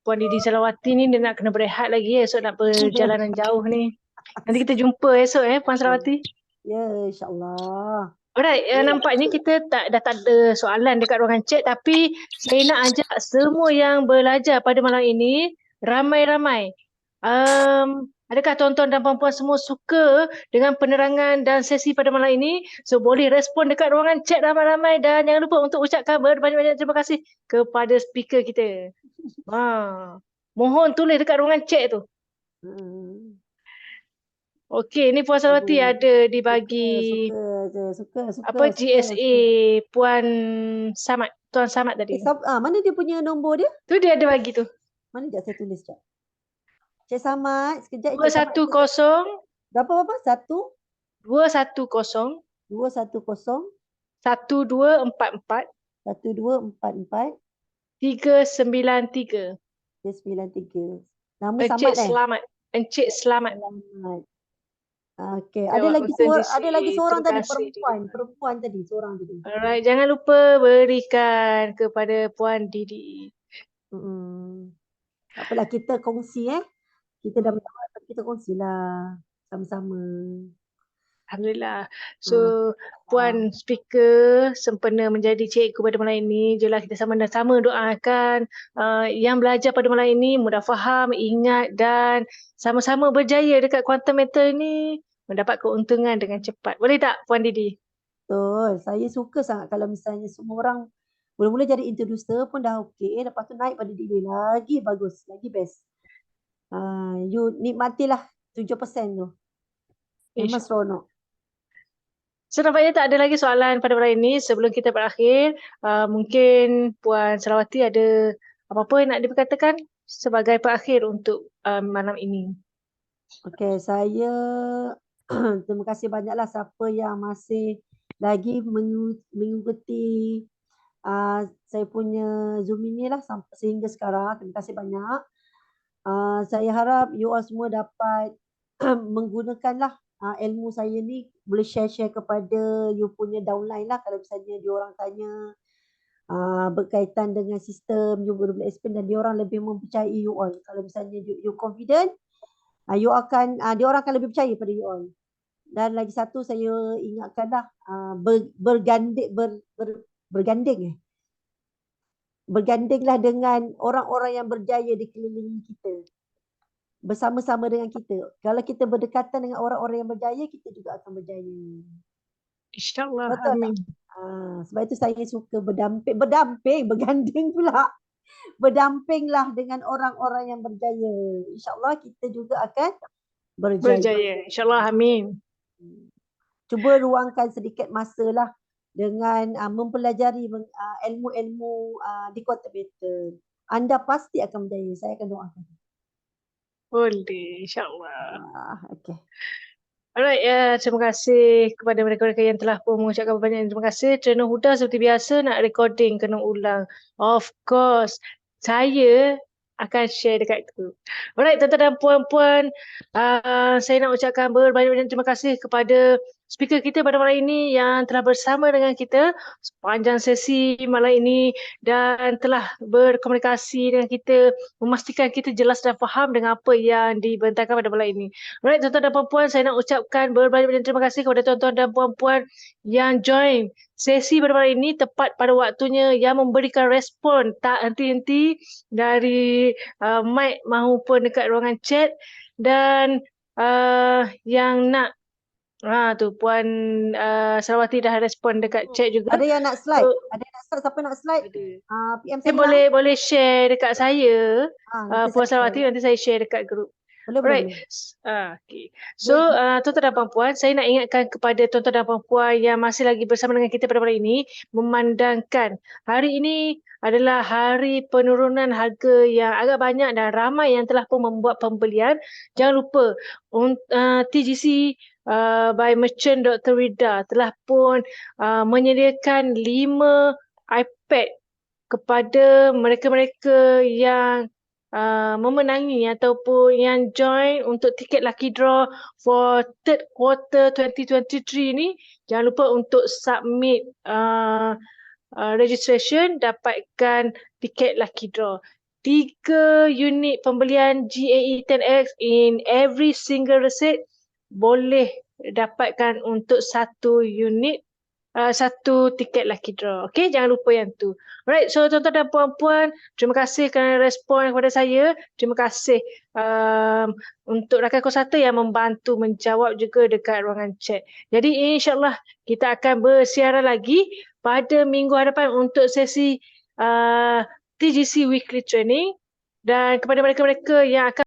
Puan Didi Salawati ni dia nak kena berehat lagi esok nak perjalanan jauh ni. Nanti kita jumpa esok Puan Salawati. Ya, insyaAllah. Alright, nampaknya kita dah tak ada soalan dekat ruangan chat tapi saya nak ajak semua yang belajar pada malam ini ramai-ramai. Adakah tuan-tuan dan puan-puan semua suka dengan penerangan dan sesi pada malam ini? So boleh respon dekat ruangan chat ramai-ramai dan jangan lupa untuk ucapkan berbanyak-banyak terima kasih kepada speaker kita. Mohon tulis dekat ruangan chat tu. Okey, ni Puan Salawati ada dibagi suka, apa GSA Puan Samad, Tuan Samad tadi. Mana dia punya nombor dia? Tu dia ada bagi tu. Mana sekejap saya tulis sekejap. Cik Samad, sekejap. 210. Berapa? 210. 210. 1244. 1244. 393. 393. Nama Encik Samad Selamat. Encik Selamat. Okey, ada lagi seorang tadi perempuan tadi seorang tadi. Alright, jangan lupa berikan kepada Puan Didi. Tak apalah kita kongsi Kita dah mendapat, kita kongsilah sama-sama. Alhamdulillah. So, Puan Speaker sempena menjadi cikgu pada malam ini. Jelah kita sama-sama doakan yang belajar pada malam ini mudah faham, ingat dan sama-sama berjaya dekat quantum meter ini mendapat keuntungan dengan cepat. Boleh tak Puan Didi? Betul. Saya suka sangat kalau misalnya semua orang mula-mula jadi introducer pun dah okey. Lepas tu naik pada diri lagi bagus, lagi best. You nikmatilah 7% tu. Memang seronok. So nampaknya tak ada lagi soalan pada malam ini. Sebelum kita berakhir, mungkin Puan Sarawati ada apa-apa yang nak diperkatakan sebagai perakhir untuk malam ini. Okey, saya terima kasih banyaklah siapa yang masih lagi mengikuti saya punya Zoom ini lah sehingga sekarang. Terima kasih banyak. Saya harap you all semua dapat menggunakanlah ilmu saya ni, boleh share kepada you punya downline lah kalau misalnya diorang tanya berkaitan dengan sistem, you boleh explain dan diorang lebih mempercayai you all. Kalau misalnya you confident, diorang akan lebih percaya pada you all. Dan lagi satu saya ingatkanlah bergandinglah dengan orang-orang yang berjaya di keliling kita. Bersama-sama dengan kita. Kalau kita berdekatan dengan orang-orang yang berjaya, kita juga akan berjaya. InsyaAllah. Betul Amin. Sebab itu saya suka berganding pula. Berdampinglah dengan orang-orang yang berjaya. InsyaAllah kita juga akan berjaya. InsyaAllah. Amin. Cuba luangkan sedikit masa lah dengan mempelajari ilmu-ilmu di quantum meter. Anda pasti akan berjaya. Saya akan doakan. Boleh. InsyaAllah. Okay. Alright, terima kasih kepada mereka-mereka yang telah pun mengucapkan banyak terima kasih. Treno Huda seperti biasa nak recording kena ulang. Of course. Saya akan share dekat group. Alright, tuan-tuan dan puan-puan, saya nak ucapkan berbanyak-banyak terima kasih kepada speaker kita pada malam ini yang telah bersama dengan kita sepanjang sesi malam ini dan telah berkomunikasi dengan kita, memastikan kita jelas dan faham dengan apa yang dibentangkan pada malam ini. Alright, tuan-tuan dan puan-puan, saya nak ucapkan berbanyak-banyak terima kasih kepada tuan-tuan dan puan-puan yang join sesi pada malam ini tepat pada waktunya, yang memberikan respon tak henti-henti dari mic maupun dekat ruangan chat, dan yang nak tu Puan Sarawati dah respon dekat chat juga. Ada yang nak slide? Ada yang nak slide? Siapa nak slide? PM saya. Boleh share dekat saya. Puan Sarawati, nanti saya share dekat grup. Boleh. Okay. So, tuan-tuan dan puan-puan, saya nak ingatkan kepada tuan-tuan dan puan-puan yang masih lagi bersama dengan kita pada malam ini, memandangkan hari ini adalah hari penurunan harga yang agak banyak dan ramai yang telah pun membuat pembelian. Jangan lupa, TGC by Merchant Dr. Rida telah pun menyediakan 5 iPad kepada mereka-mereka yang memenangi ataupun yang join untuk tiket lucky draw for third quarter 2023 ni. Jangan lupa untuk submit registration, dapatkan tiket lucky draw. 3 unit pembelian GAE 10X in every single receipt boleh dapatkan untuk 1 unit, 1 tiket lucky draw. Okay, jangan lupa yang tu. Alright, so tuan-tuan dan puan-puan, terima kasih kerana respon kepada saya. Terima kasih untuk rakan Kosata yang membantu menjawab juga dekat ruangan chat. Jadi insyaAllah kita akan bersiaran lagi pada minggu hadapan untuk sesi TGC Weekly Training. Dan kepada mereka-mereka yang akan